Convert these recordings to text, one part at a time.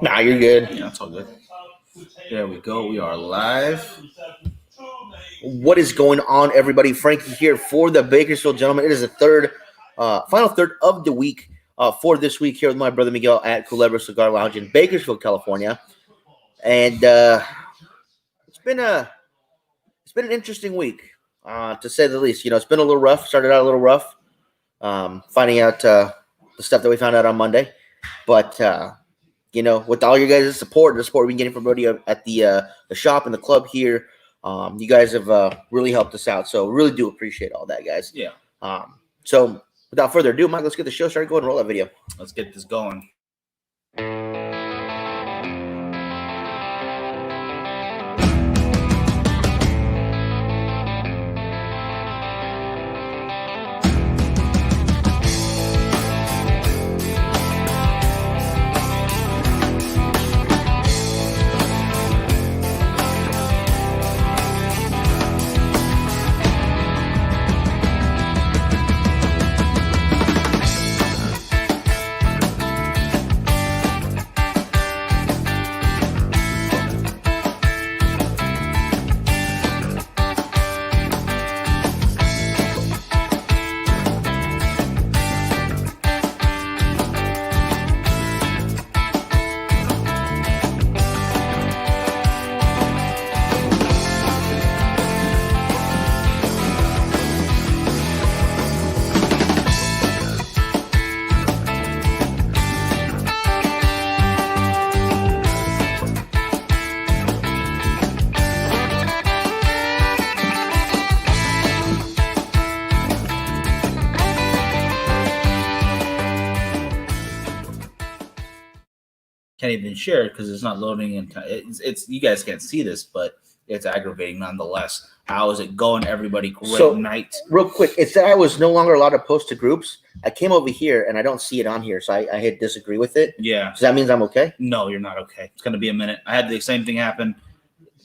Nah, you're good. Yeah, that's all good. There we go. We are live. What is going on, everybody? Frankie here for the Bakersfield Gentlemen. It is the final third of the week for this week here with my brother Miguel at Culebra Cigar Lounge in Bakersfield, California. And it's been a it's been an interesting week, to say the least. You know, it's been a little rough. Started out a little rough, finding out the stuff that we found out on Monday, but with all your guys' support and the support we've been getting from everybody at the shop and the club here, you guys have really helped us out. So really do appreciate all that, guys. Yeah. So without further ado, Mike, let's get the show started. Go ahead and roll that video. Let's get this going. Can't even share it because it's not loading in time. It's you guys can't see this, but it's aggravating nonetheless. How is it going, everybody? Great night. Real quick, it said I was no longer allowed to post to groups. I came over here and I don't see it on here, so I hit disagree with it. Yeah. So that means I'm okay? No, you're not okay. It's going to be a minute. I had the same thing happen.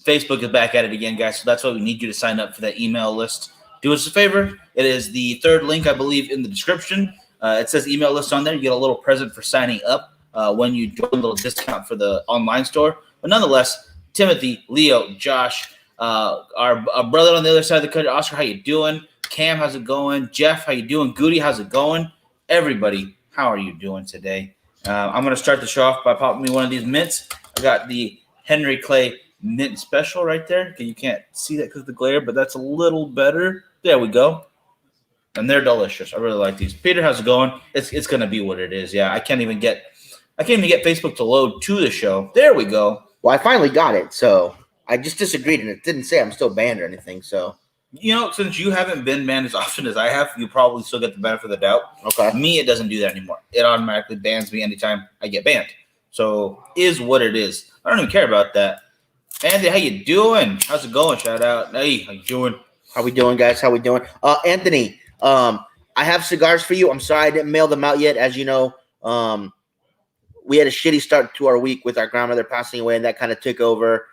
Facebook is back at it again, guys. So that's why we need you to sign up for that email list. Do us a favor. It is the third link, I believe, in the description. It says email list on there. You get a little present for signing up. When you join, a little discount for the online store. But nonetheless, Timothy, Leo, Josh, our brother on the other side of the country, Oscar, how you doing? Cam, how's it going? Jeff, how you doing? Goody, how's it going? Everybody, how are you doing today? I'm going to start the show off by popping me one of these mints. I got the Henry Clay Mint Special right there. You can't see that because of the glare, but that's a little better. There we go. And they're delicious. I really like these. Peter, how's it going? It's going to be what it is. Yeah, I can't even get Facebook to load to the show. There we go. Well, I finally got it, so I just disagreed, and it didn't say I'm still banned or anything. So, since you haven't been banned as often as I have, you probably still get the benefit of the doubt. Okay. Me, it doesn't do that anymore. It automatically bans me anytime I get banned. So, is what it is. I don't even care about that. Andy, how you doing? How's it going? Shout out. Hey, how you doing? How we doing, guys? How we doing? Anthony, I have cigars for you. I'm sorry I didn't mail them out yet. As you know, we had a shitty start to our week with our grandmother passing away, and that kind of took over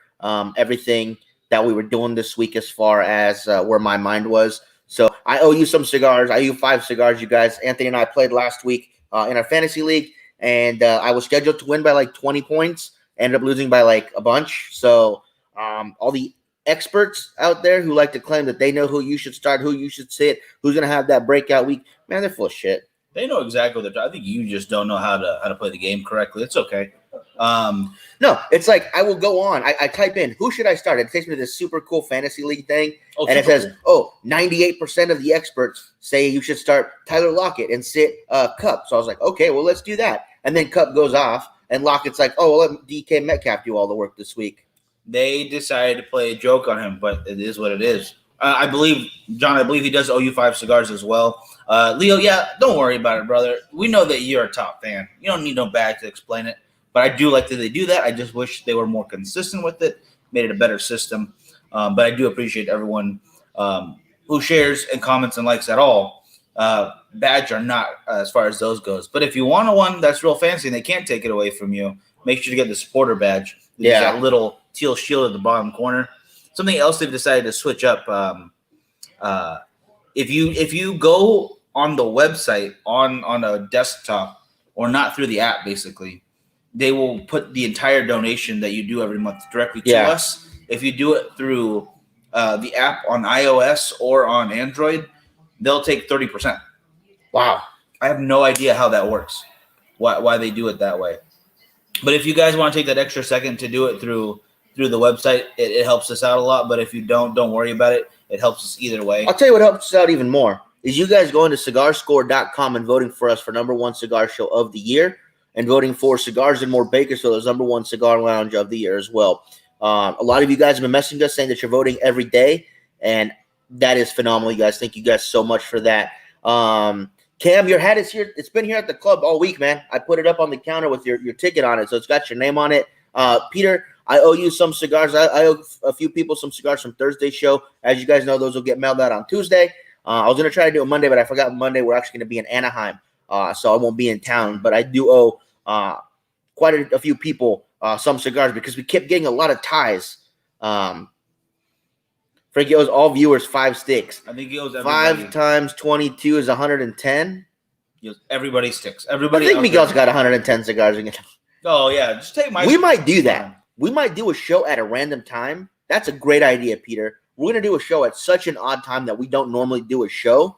everything that we were doing this week as far as where my mind was. So I owe you some cigars. I owe you 5 cigars, you guys. Anthony and I played last week in our fantasy league, and I was scheduled to win by like 20 points. Ended up losing by like a bunch. So all the experts out there who like to claim that they know who you should start, who you should sit, who's going to have that breakout week, man, they're full of shit. They know exactly what they're doing. I think you just don't know how to play the game correctly. It's okay. No, it's like I will go on. I type in, who should I start? It takes me to this super cool fantasy league thing. And it says, 98% of the experts say you should start Tyler Lockett and sit Cup. So I was like, okay, well, let's do that. And then Cup goes off, and Lockett's like, oh, well, let DK Metcalf do all the work this week. They decided to play a joke on him, but it is what it is. I believe he does owe you 5 cigars as well. Leo, yeah, don't worry about it, brother. We know that you're a top fan. You don't need no bag to explain it. But I do like that they do that. I just wish they were more consistent with it, made it a better system. But I do appreciate everyone who shares and comments and likes at all. Badge or not, as far as those goes. But if you want one that's real fancy and they can't take it away from you, make sure to get the supporter badge. There's that little teal shield at the bottom corner. Something else they've decided to switch up. If you go on the website on a desktop or not through the app, basically, they will put the entire donation that you do every month directly to Yeah. us. If you do it through the app on iOS or on Android, they'll take 30%. Wow. I have no idea how that works, why they do it that way. But if you guys want to take that extra second to do it through the website, it helps us out a lot. But if you don't worry about it. It helps us either way. I'll tell you what helps us out even more is you guys going to cigarscore.com and voting for us for #1 cigar show of the year and voting for Cigars and More Bakersfield as #1 cigar lounge of the year as well. A lot of you guys have been messaging us saying that you're voting every day, and that is phenomenal, you guys. Thank you guys so much for that. Cam, your hat is here. It's been here at the club all week, man. I put it up on the counter with your ticket on it, so it's got your name on it. Peter, I owe you some cigars. I owe a few people some cigars from Thursday's show. As you guys know, those will get mailed out on Tuesday. I was going to try to do it Monday, but I forgot Monday we're actually going to be in Anaheim, so I won't be in town. But I do owe quite a few people some cigars because we kept getting a lot of ties. Frankie owes all viewers 5 sticks. I think he owes everybody. 5 times 22 is 110. He owes everybody sticks. I Everybody. think Miguel's got 110 cigars again. Oh yeah, just take my. We might do that. We might do a show at a random time. That's a great idea, Peter. We're going to do a show at such an odd time that we don't normally do a show.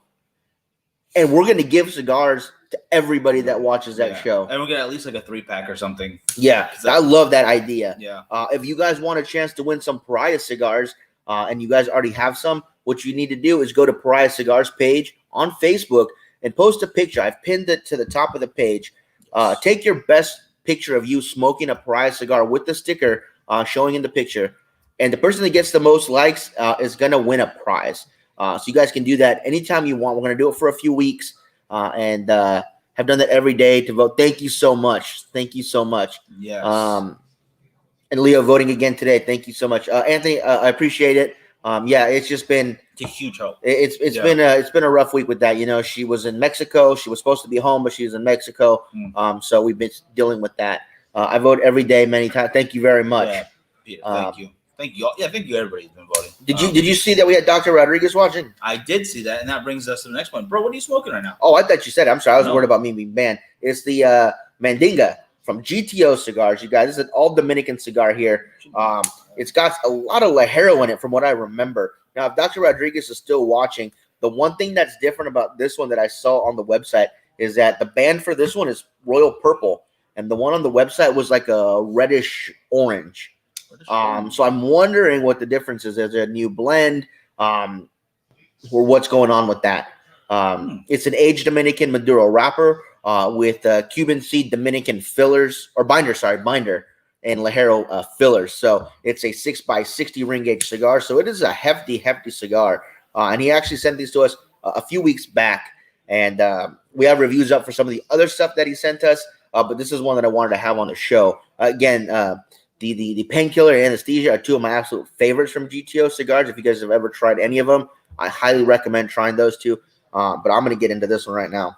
And we're going to give cigars to everybody that watches that show. And we're going to at least like a 3-pack or something. Yeah, I love that idea. Yeah. If you guys want a chance to win some Pariah cigars and you guys already have some, what you need to do is go to Pariah Cigars page on Facebook and post a picture. I've pinned it to the top of the page. Take your best picture of you smoking a Pariah cigar with the sticker showing in the picture, and the person that gets the most likes is going to win a prize. So you guys can do that anytime you want. We're going to do it for a few weeks and have done that every day to vote. Thank you so much. Thank you so much. Yes. And Leo voting again today. Thank you so much. Anthony, I appreciate it. Yeah, it's just been a huge help. It's been a rough week with that. You know, she was in Mexico. She was supposed to be home, but she was in Mexico. So we've been dealing with that. I vote every day, many times. Thank you very much. Yeah, thank you. Thank you. Yeah, thank you. Everybody's been voting. Did you see that we had Dr. Rodriguez watching? I did see that, and that brings us to the next one. Bro, what are you smoking right now? Oh, I thought you said it. I'm sorry. I was worried about me being banned. It's the Mandinga from Gto Cigars. You guys, this is an all Dominican cigar here. It's got a lot of Ligero in it from what I remember. Now, if Dr. Rodriguez is still watching, the one thing that's different about this one that I saw on the website is that the band for this one is royal purple, and the one on the website was like a reddish orange. So I'm wondering what the difference is. Is it a new blend or what's going on with that? It's an aged Dominican Maduro wrapper with Cuban seed Dominican fillers or binder, and Ligero fillers. So it's a 6x60 ring gauge cigar. So it is a hefty cigar. And he actually sent these to us a few weeks back. And we have reviews up for some of the other stuff that he sent us. But this is one that I wanted to have on the show. Again, the Painkiller and Anesthesia are two of my absolute favorites from Gto Cigars. If you guys have ever tried any of them, I highly recommend trying those two. But I'm going to get into this one right now.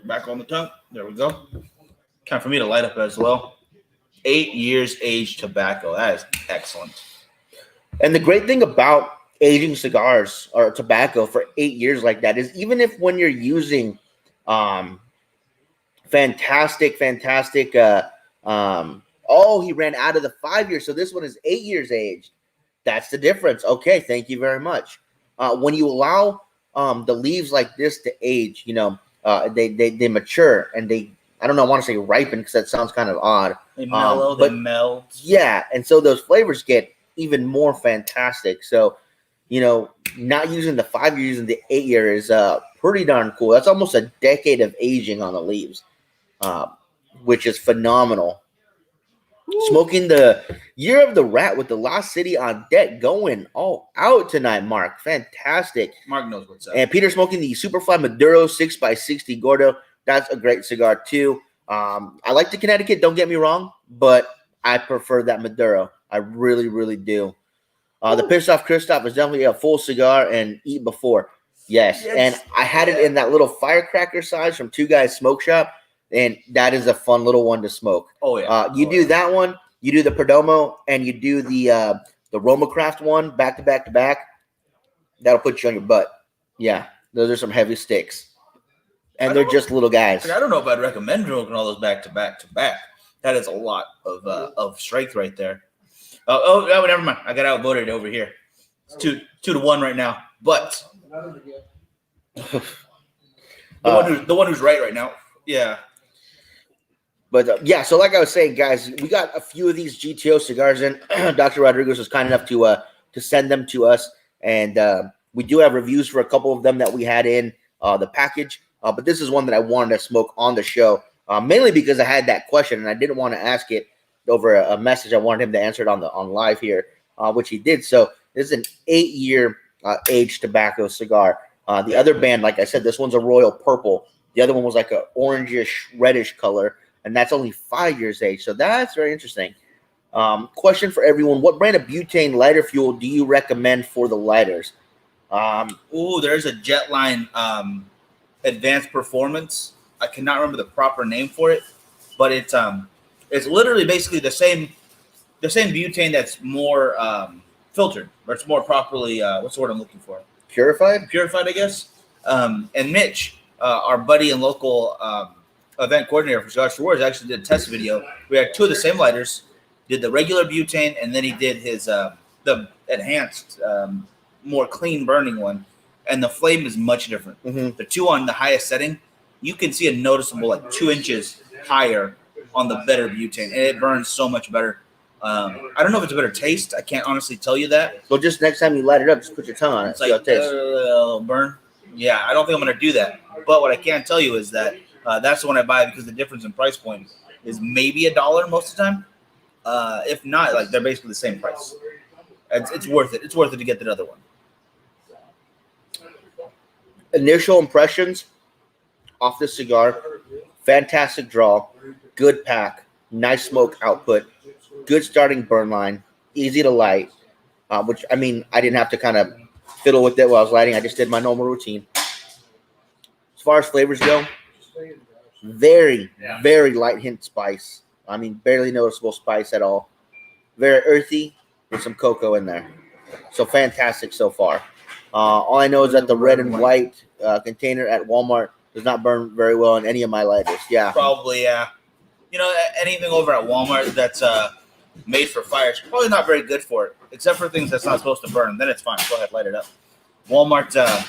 Back on the tongue. There we go. Time for me to light up as well. 8 years aged tobacco. That is excellent. And the great thing about aging cigars or tobacco for 8 years like that is even if when you're using fantastic he ran out of the 5 years, so this one is 8 years aged. That's the difference. Okay, thank you very much. When you allow the leaves like this to age, you know, they mature and they, I don't know, I want to say ripen because that sounds kind of odd. They mellow, they melt. Yeah, and so those flavors get even more fantastic. So, you know, not using the 5 years, using the 8 year is pretty darn cool. That's almost a decade of aging on the leaves, which is phenomenal. Ooh. Smoking the Year of the Rat with the Lost City on deck, going all out tonight, Mark. Fantastic. Mark knows what's up. And Peter smoking the Superfly Maduro 6x60 Gordo. That's a great cigar too. I like the Connecticut, don't get me wrong, but I prefer that Maduro. I really, really do. The Pissed Off Christoph is definitely a full cigar and eat before. Yes. And I had it in that little firecracker size from Two Guys Smoke Shop, and that is a fun little one to smoke. Oh, yeah. You do that one, you do the Perdomo, and you do the Roma Craft one back to back to back. That'll put you on your butt. Yeah. Those are some heavy sticks. And I they're don't- just little guys. I don't know if I'd recommend smoking all those back to back to back. That is a lot of strength right there. Oh, never mind. I got outvoted over here. It's 2-1 right now. But the one who's right now. Yeah. But yeah, so like I was saying, guys, we got a few of these GTO cigars in. Dr. Rodriguez was kind enough to send them to us, and we do have reviews for a couple of them that we had in the package. But this is one that I wanted to smoke on the show, mainly because I had that question and I didn't want to ask it over a message. I wanted him to answer it on live here, which he did. So this is an 8-year aged tobacco cigar. The other band, like I said, this one's a royal purple. The other one was like a orangish reddish color. And that's only 5 years age. So that's very interesting. Question for everyone. What brand of butane lighter fuel do you recommend for the lighters? There's a Jetline Advanced Performance. I cannot remember the proper name for it, but it's literally basically the same butane that's more filtered, or it's more properly what's the word I'm looking for? Purified, I guess. And Mitch, our buddy and local event coordinator for Cigars for Wars, actually did a test video. We had 2 of the same lighters, did the regular butane, and then he did his the enhanced, more clean burning one, and the flame is much different. Mm-hmm. The 2 on the highest setting, you can see a noticeable like 2 inches higher on the better butane, and it burns so much better. I don't know if it's a better taste. I can't honestly tell you that. So just next time you light it up, just put your tongue on it. It's like burn. Yeah, I don't think I'm going to do that. But what I can tell you is that that's the one I buy because the difference in price point is maybe $1 most of the time. If not, like they're basically the same price. It's worth it. It's worth it to get the other one. Initial impressions off this cigar: fantastic draw, good pack, nice smoke output, good starting burn line, easy to light. Which I mean, I didn't have to kind of fiddle with it while I was lighting. I just did my normal routine. As far as flavors go, very, very light hint spice. I mean, barely noticeable spice at all. Very earthy with some cocoa in there. So fantastic so far. All I know is that the red and white container at Walmart does not burn very well in any of my lighters. Yeah. Probably, yeah. You know, anything over at Walmart that's made for fire is probably not very good for it, except for things that's not supposed to burn. Then it's fine. Go ahead, light it up. Walmart, I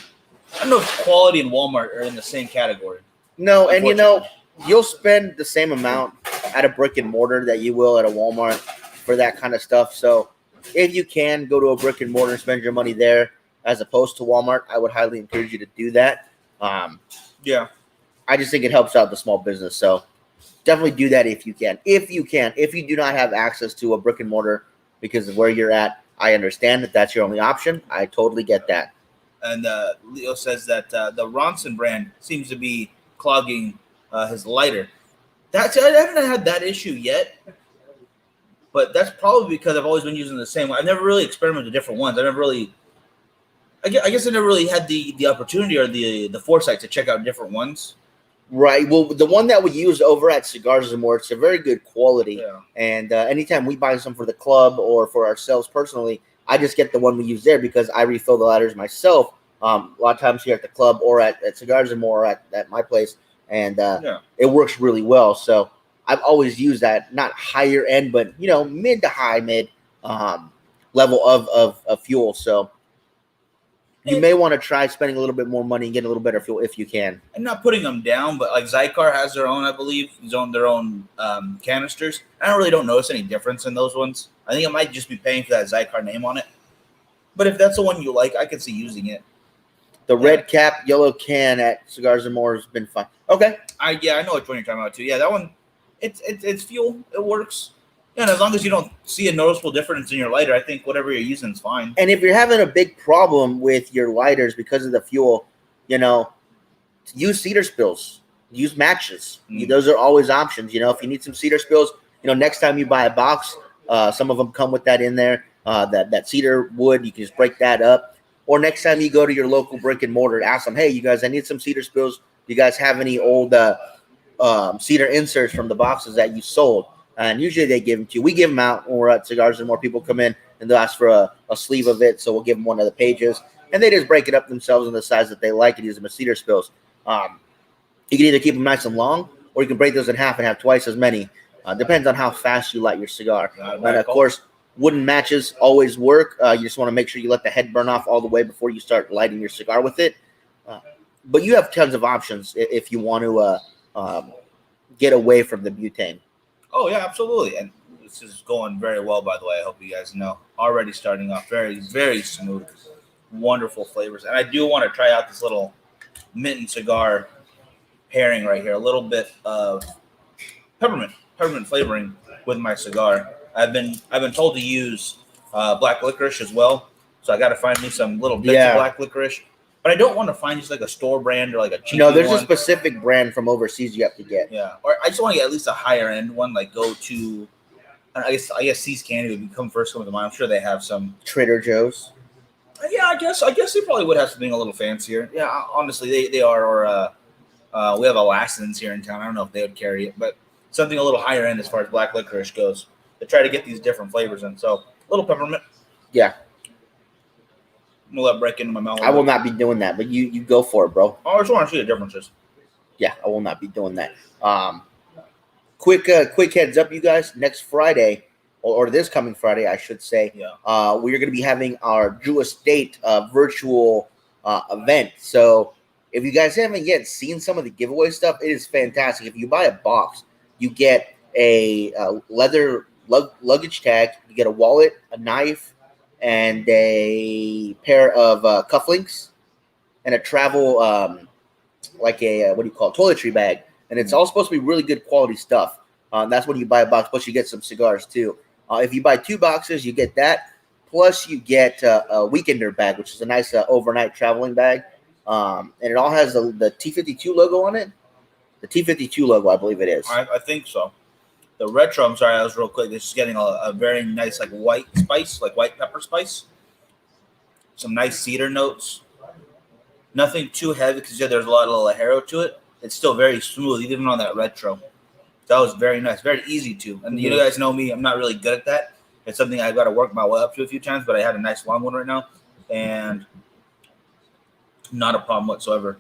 don't know if quality and Walmart are in the same category. No, and you know, you'll spend the same amount at a brick and mortar that you will at a Walmart for that kind of stuff. So if you can go to a brick and mortar and spend your money there as opposed to Walmart, I would highly encourage you to do that. Yeah. I just think it helps out the small business. So definitely do that if you can. If you do not have access to a brick and mortar because of where you're at, I understand that that's your only option. I totally get that. And Leo says that the Ronson brand seems to be clogging his lighter. I haven't had that issue yet, but that's probably because I've always been using the same one. I've never really experimented with different ones. I guess I never really had the opportunity or the foresight to check out different ones. Right. Well, the one that we use over at Cigars and More, it's a very good quality. Yeah. And anytime we buy some for the club or for ourselves personally, I just get the one we use there because I refill the lighters myself. A lot of times here at the club or at Cigars and More at my place. And it works really well. So I've always used that, not higher end, but, you know, mid to high mid level of fuel. So you may want to try spending a little bit more money and get a little better fuel if you can. I'm not putting them down, but like Zycar has their own, I believe, their own canisters. I don't notice any difference in those ones. I think I might just be paying for that Zycar name on it. But if that's the one you like, I could see using it. The red cap, yellow can at Cigars and More has been fun. Okay. I know which one you're talking about too. Yeah, that one, it's fuel. It works. Yeah, and as long as you don't see a noticeable difference in your lighter, I think whatever you're using is fine. And if you're having a big problem with your lighters because of the fuel, you know, use cedar spills, use matches. Those are always options. You know, if you need some cedar spills, you know, next time you buy a box, some of them come with that in there. That cedar wood, you can just break that up. Or next time you go to your local brick and mortar, ask them, hey, you guys, I need some cedar spills. Do you guys have any old cedar inserts from the boxes that you sold? And usually they give them to you. We give them out when we're at Cigars and More. People come in, and they'll ask for a sleeve of it. So we'll give them one of the pages, and they just break it up themselves in the size that they like and use them as cedar spills. You can either keep them nice and long, or you can break those in half and have twice as many. Depends on how fast you light your cigar. And of course, wooden matches always work. You just want to make sure you let the head burn off all the way before you start lighting your cigar with it. But you have tons of options if you want to get away from the butane. Oh, yeah, absolutely. And this is going very well, by the way. I hope you guys know. Already starting off very, very smooth. Wonderful flavors. And I do want to try out this little mint and cigar pairing right here. A little bit of peppermint flavoring with my cigar. I've been told to use black licorice as well. So I got to find me some little bits of black licorice. But I don't want to find just like a store brand or like a cheap one. No, there's a specific brand from overseas you have to get. Yeah, or I just want to get at least a higher end one. Like go to, I guess See's Candy would come first come to mind. I'm sure they have some Trader Joe's. Yeah, I guess they probably would have something a little fancier. Yeah, honestly, they are. Or we have Alaskans here in town. I don't know if they would carry it, but something a little higher end as far as black licorice goes. They try to get these different flavors in. So a little peppermint. Yeah. I'm gonna let it break into my mouth. I will not be doing that, but you go for it, bro. I just want to see the differences. Yeah, I will not be doing that. Quick heads up, you guys. Next Friday, or this coming Friday, I should say. Yeah. We are going to be having our Drew Estate virtual event. So if you guys haven't yet seen some of the giveaway stuff, it is fantastic. If you buy a box, you get a leather luggage tag, you get a wallet, a knife, and a pair of cufflinks, and a travel, like a, toiletry bag. And it's all supposed to be really good quality stuff. That's when you buy a box, plus you get some cigars too. If you buy 2 boxes, you get that. Plus you get a weekender bag, which is a nice overnight traveling bag. And it all has the T52 logo on it. The T52 logo, I believe it is. I think so. The retro, I'm sorry, I was real quick. It's just getting a very nice, like white spice, like white pepper spice. Some nice cedar notes. Nothing too heavy because there's a lot of Lajero to it. It's still very smooth, even on that retro. That was very nice, very easy to. And you guys know me, I'm not really good at that. It's something I've got to work my way up to a few times, but I had a nice long one right now, and not a problem whatsoever.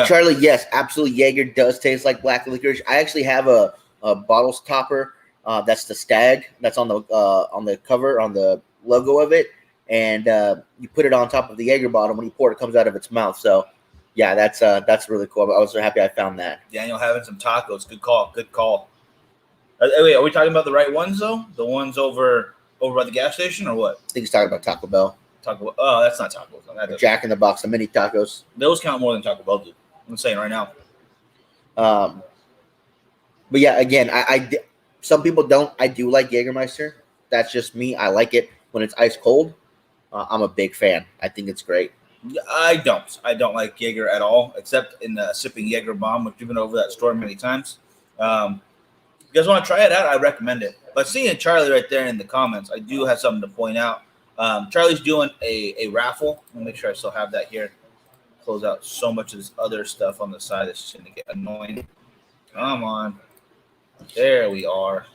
Charlie, yes, absolutely. Jaeger does taste like black licorice. I actually have a bottle topper. That's the stag. That's on the cover, on the logo of it, and you put it on top of the Jaeger bottle. When you pour it, it comes out of its mouth. So, yeah, that's really cool. I was so happy I found that. Daniel having some tacos. Good call. Good call. Wait, are we talking about the right ones though? The ones over by the gas station, or what? I think he's talking about Taco Bell. Oh, that's not Taco Bell. Jack in the Box, the mini tacos. Those count more than Taco Bell do. I'm saying right now. But yeah, again, I some people don't. I do like Jägermeister. That's just me. I like it when it's ice cold. I'm a big fan. I think it's great. I don't like Jaeger at all, except in sipping Jaeger bomb, which we've been over that store many times. If you guys want to try it out, I recommend it. But seeing Charlie right there in the comments, I do have something to point out. Charlie's doing a raffle. Let me make sure I still have that here. Close out so much of this other stuff on the side. It's just going to get annoying. Come on. There we are.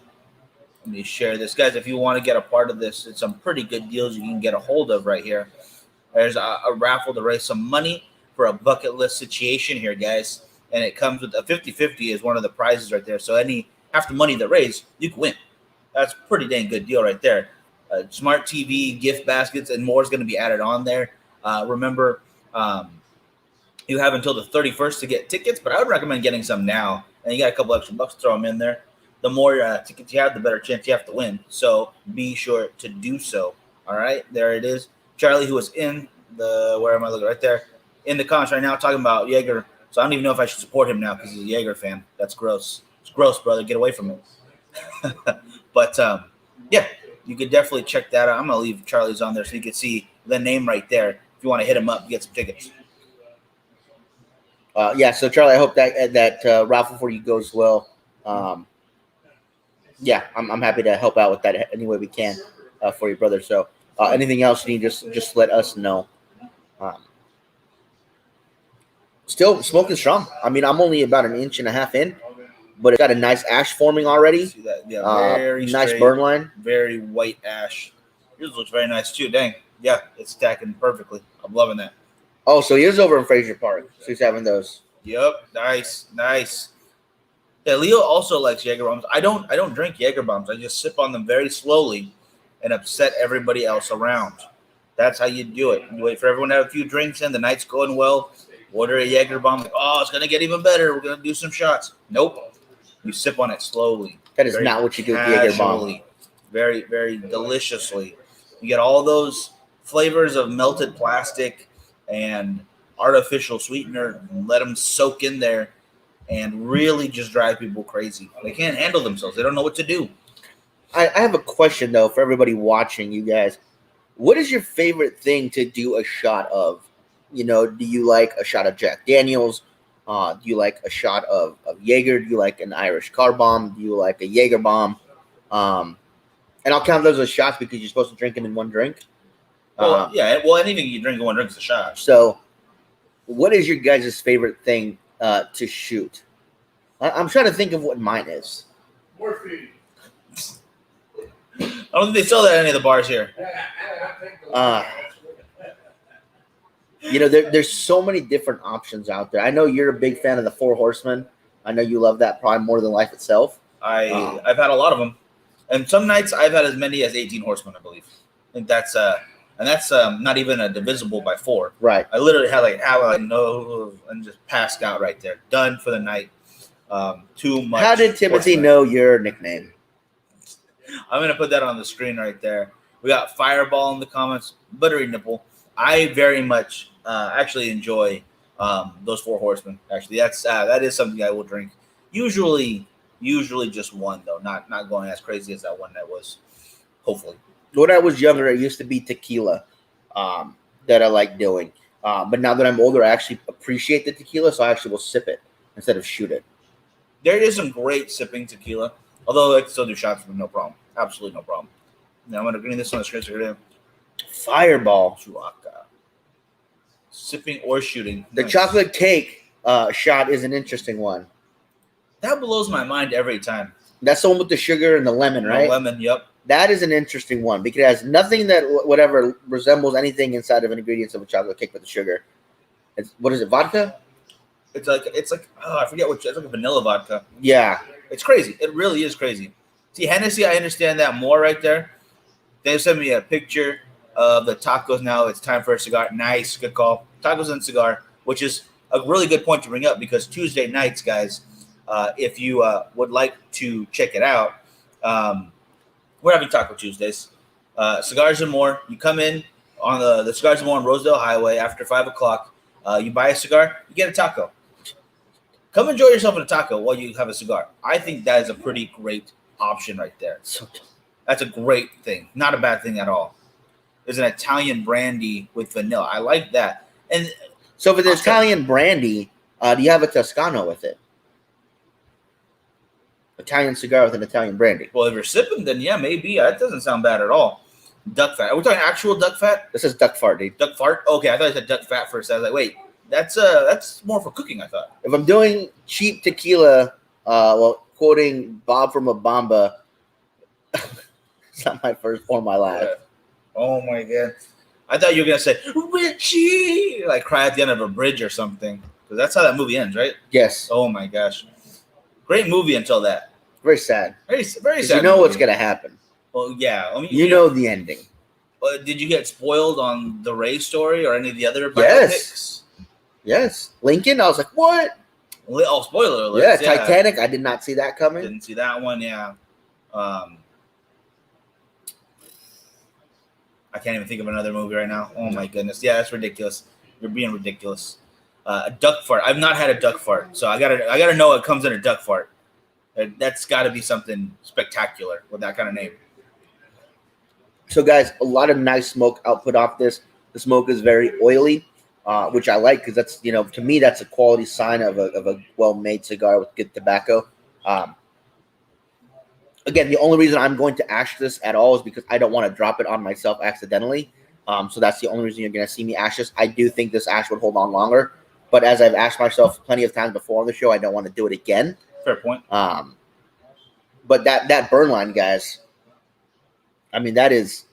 Let me share this. Guys, if you want to get a part of this, it's some pretty good deals you can get a hold of right here. There's a raffle to raise some money for a bucket list situation here, guys. And it comes with a 50-50 is one of the prizes right there. So half the money that raised, you can win. That's a pretty dang good deal right there. Smart TV, gift baskets, and more is going to be added on there. Remember, you have until the 31st to get tickets, but I would recommend getting some now. And you got a couple extra bucks to throw them in there. The more tickets you have, the better chance you have to win. So be sure to do so. All right, there it is. Charlie, who was in where am I looking? Right there. In the comments right now talking about Jaeger. So I don't even know if I should support him now because he's a Jaeger fan. That's gross. It's gross, brother. Get away from it. But, yeah, you could definitely check that out. I'm going to leave Charlie's on there so you can see the name right there. If you want to hit him up, get some tickets. Yeah, so Charlie, I hope that raffle for you goes well. Yeah, I'm happy to help out with that any way we can for you, brother. So anything else you need, just let us know. Still smoking strong. I mean, I'm only about 1.5 inches in, but it's got a nice ash forming already. See that? Yeah, very nice straight, burn line. Very white ash. Yours looks very nice too. Dang. Yeah, it's stacking perfectly. I'm loving that. Oh, so he is over in Fraser Park. So he's having those. Yep. Nice. Yeah, Leo also likes Jaeger bombs. I don't drink Jaeger bombs. I just sip on them very slowly and upset everybody else around. That's how you do it. You wait for everyone to have a few drinks in. The night's going well. Order a Jaeger bomb. Like, oh, it's gonna get even better. We're gonna do some shots. Nope. You sip on it slowly. That is not what you do with the Jaeger bomb. Very, very deliciously. You get all those flavors of melted plastic and artificial sweetener, and let them soak in there and really just drive people crazy. They can't handle themselves. They don't know what to do. I have a question, though, for everybody watching, you guys. What is your favorite thing to do a shot of? You know, do you like a shot of Jack Daniels? Do you like a shot of Jaeger? Do you like an Irish car bomb? Do you like a Jaeger bomb? And I'll count those as shots because you're supposed to drink them in one drink. Well, yeah. Well, anything you drink in one drink is a shot. So, what is your guys' favorite thing to shoot? I'm trying to think of what mine is. Morphine. I don't think they sell that at any of the bars here. You know, there's so many different options out there. I know you're a big fan of the Four Horsemen. I know you love that probably more than life itself. I've had a lot of them, and some nights I've had as many as 18 horsemen. I believe. I think that's not even a divisible by 4. Right. I literally had like and just passed out right there. Done for the night. Too much. How did Timothy know your nickname? I'm gonna put that on the screen right there. We got Fireball in the comments. Buttery nipple. I very much actually enjoy those Four Horsemen. Actually, that is something I will drink. Usually just one though. Not going as crazy as that one that was. Hopefully. When I was younger, it used to be tequila that I like doing. But now that I'm older, I actually appreciate the tequila, so I actually will sip it instead of shoot it. There is some great sipping tequila, although I can still do shots with no problem. Absolutely no problem. Now I'm going to green this on the screen. So Fireball. Churaka. Sipping or shooting. The chocolate cake shot is an interesting one. That blows my mind every time. That's the one with the sugar and the lemon, right? The lemon, yep. That is an interesting one because it has nothing that whatever resembles anything inside of an ingredients of a chocolate cake but the sugar. What is it? Vodka? It's like I forget what it's like a vanilla vodka. Yeah. It's crazy. It really is crazy. See, Hennessy, I understand that more right there. They sent me a picture of the tacos now. It's time for a cigar. Nice. Good call. Tacos and cigar, which is a really good point to bring up because Tuesday nights, guys, if you would like to check it out, we're having Taco Tuesdays. Cigars and More. You come in on the Cigars and More on Rosedale Highway after 5 o'clock. You buy a cigar, you get a taco. Come enjoy yourself in a taco while you have a cigar. I think that is a pretty great option right there. That's a great thing. Not a bad thing at all. There's an Italian brandy with vanilla. I like that. And so for the Italian brandy, do you have a Toscano with it? Italian cigar with an Italian brandy. Well, if you're sipping, then yeah, maybe. That doesn't sound bad at all. Duck fat. Are we talking actual duck fat? This is duck fart, dude. Duck fart? Okay, I thought you said duck fat first. I was like, wait, that's more for cooking, I thought. If I'm doing cheap tequila, quoting Bob from La Bamba, it's not my first or my last. Yeah. Oh my god. I thought you were gonna say Richie, like cry at the end of a bridge or something. Because that's how that movie ends, right? Yes. Oh my gosh. Great movie until that. Very sad. Very sad. You know what's gonna happen. Well, yeah. I mean, you know the ending. Did you get spoiled on the Ray story or any of the other biopics? Yes. Lincoln, I was like, what? Oh, spoiler alert. Yeah, Titanic, I did not see that coming. Didn't see that one, yeah. I can't even think of another movie right now. Oh my goodness. Yeah, that's ridiculous. You're being ridiculous. A duck fart. I've not had a duck fart, so I gotta know what comes in a duck fart. That's got to be something spectacular with that kind of name. So, guys, a lot of nice smoke output off this. The smoke is very oily, which I like because that's, to me, that's a quality sign of a well-made cigar with good tobacco. Again, the only reason I'm going to ash this at all is because I don't want to drop it on myself accidentally. So that's the only reason you're going to see me ash this. I do think this ash would hold on longer, but as I've ashed myself plenty of times before on the show, I don't want to do it again. Fair point. But that burn line, guys, I mean, that is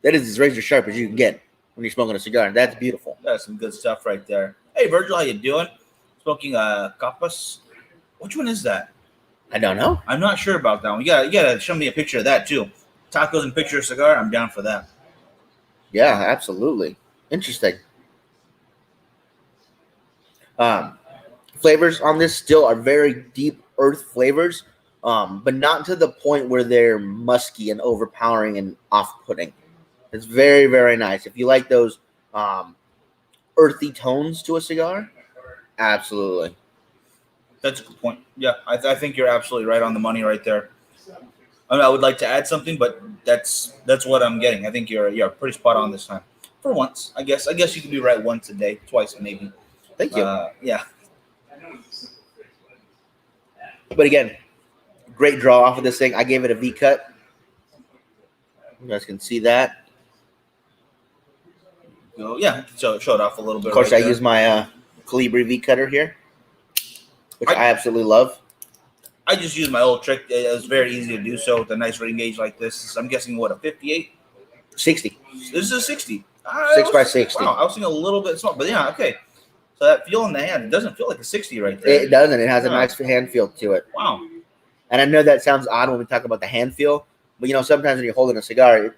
That is as razor sharp as you can get when you're smoking a cigar. That's beautiful. That's some good stuff right there. Hey, Virgil, how you doing? Smoking Capas. Which one is that? I don't know. I'm not sure about that one. You gotta show me a picture of that too. Tacos and picture of cigar. I'm down for that. Yeah, absolutely. Interesting. Flavors on this still are very deep earth flavors, but not to the point where they're musky and overpowering and off-putting. It's very, very nice. If you like those earthy tones to a cigar, absolutely. That's a good point. Yeah, I think you're absolutely right on the money right there. I would like to add something, but that's what I'm getting. I think you're pretty spot on this time. For once, I guess you can be right once a day, twice maybe. Thank you. Yeah. But again, great draw off of this thing. I gave it a V cut. You guys can see that. So, yeah, show it off a little bit. Of course, right I use my Calibri V cutter here, which I absolutely love. I just use my old trick. It was very easy to do so with a nice ring gauge like this. I'm guessing what, a 58? 60. This is a 60. 6 by 60. Wow, I was thinking a little bit small, but yeah, okay. So that feel in the hand, it doesn't feel like a 60 right there. It doesn't. It has a nice hand feel to it. Wow. And I know that sounds odd when we talk about the hand feel, but sometimes when you're holding a cigar,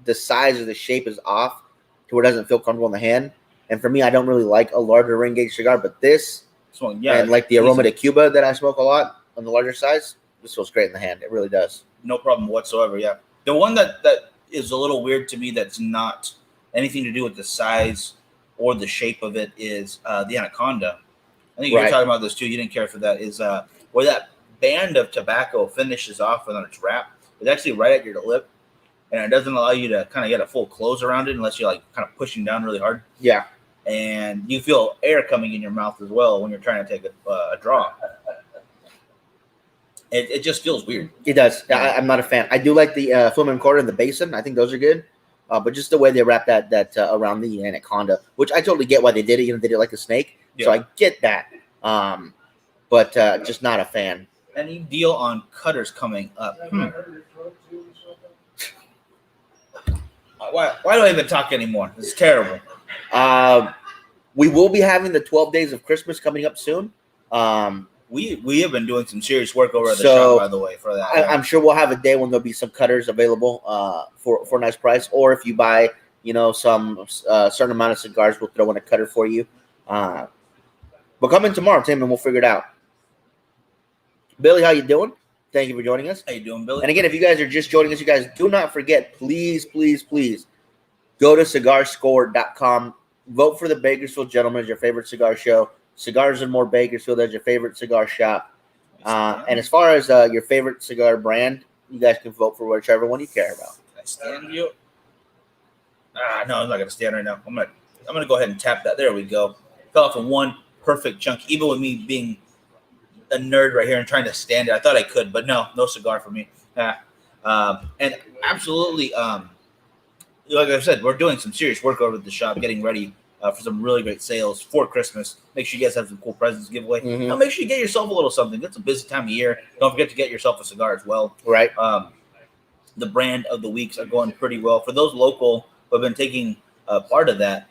the size or the shape is off to where it doesn't feel comfortable in the hand. And for me, I don't really like a larger ring gauge cigar, but this, and like the Aroma de Cuba that I smoke a lot on the larger size, this feels great in the hand. It really does. No problem whatsoever. Yeah. The one that is a little weird to me that's not anything to do with the size or the shape of it is the Anaconda. I think you were talking about this too. You didn't care for that. Is where that band of tobacco finishes off on its wrap. It's actually right at your lip, and it doesn't allow you to kind of get a full close around it unless you're like kind of pushing down really hard. Yeah. And you feel air coming in your mouth as well when you're trying to take a draw. It just feels weird. It does. I'm not a fan. I do like the Film and Quarter and the Basin. I think those are good. But just the way they wrap that around the Anaconda, which I totally get why they did it. They did it like a snake. Yeah. So I get that. But just not a fan. Any deal on cutters coming up? Why do I even talk anymore? It's terrible. We will be having the 12 Days of Christmas coming up soon. We have been doing some serious work over at the shop, by the way, for that. I'm sure we'll have a day when there'll be some cutters available for a nice price. Or if you buy, some certain amount of cigars, we'll throw in a cutter for you. But come in tomorrow, Tim, and we'll figure it out. Billy, how you doing? Thank you for joining us. How you doing, Billy? And again, if you guys are just joining us, you guys do not forget, please, please, please, go to cigarscore.com. Vote for the Bakersfield Gentleman as your favorite cigar show. Cigars and More Bakersfield as your favorite cigar shop. And as far as your favorite cigar brand, you guys can vote for whichever one you care about. Can I stand you? No, I'm not gonna stand right now. I'm gonna go ahead and tap that. There we go. Fell off in one perfect chunk. Even with me being a nerd right here and trying to stand it, I thought I could, but no cigar for me. And absolutely, like I said, we're doing some serious work over at the shop, getting ready for some really great sales for Christmas. Make sure you guys have some cool presents to give away. Mm-hmm. Now, make sure you get yourself a little something. It's a busy time of year. Don't forget to get yourself a cigar as well. Right. The brand of the weeks are going pretty well. For those local who have been taking part of that,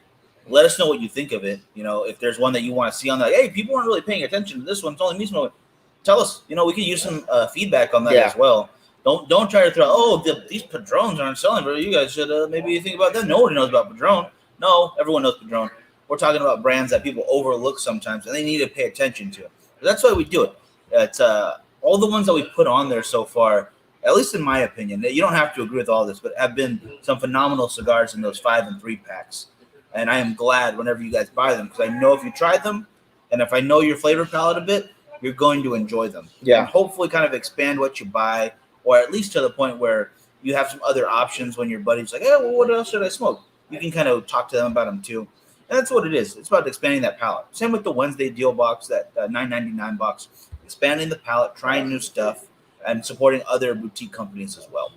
let us know what you think of it. If there's one that you want to see on that, hey, people aren't really paying attention to this one. It's only me smoking. Tell us. We could use some feedback on that as well. Don't try to throw, these Padrones aren't selling, but you guys should maybe think about that. Nobody knows about Padron. No, everyone knows Padron. We're talking about brands that people overlook sometimes, and they need to pay attention to. That's why we do it. It's all the ones that we put on there so far, at least in my opinion. You don't have to agree with all this, but have been some phenomenal cigars in those 5 and 3 packs. And I am glad whenever you guys buy them, because I know if you try them, and if I know your flavor palette a bit, you're going to enjoy them. Yeah. And hopefully kind of expand what you buy, or at least to the point where you have some other options when your buddy's like, hey, well, what else should I smoke? You can kind of talk to them about them too. And that's what it is. It's about expanding that palette. Same with the Wednesday deal box, that $9.99 box. Expanding the palette, trying new stuff, and supporting other boutique companies as well.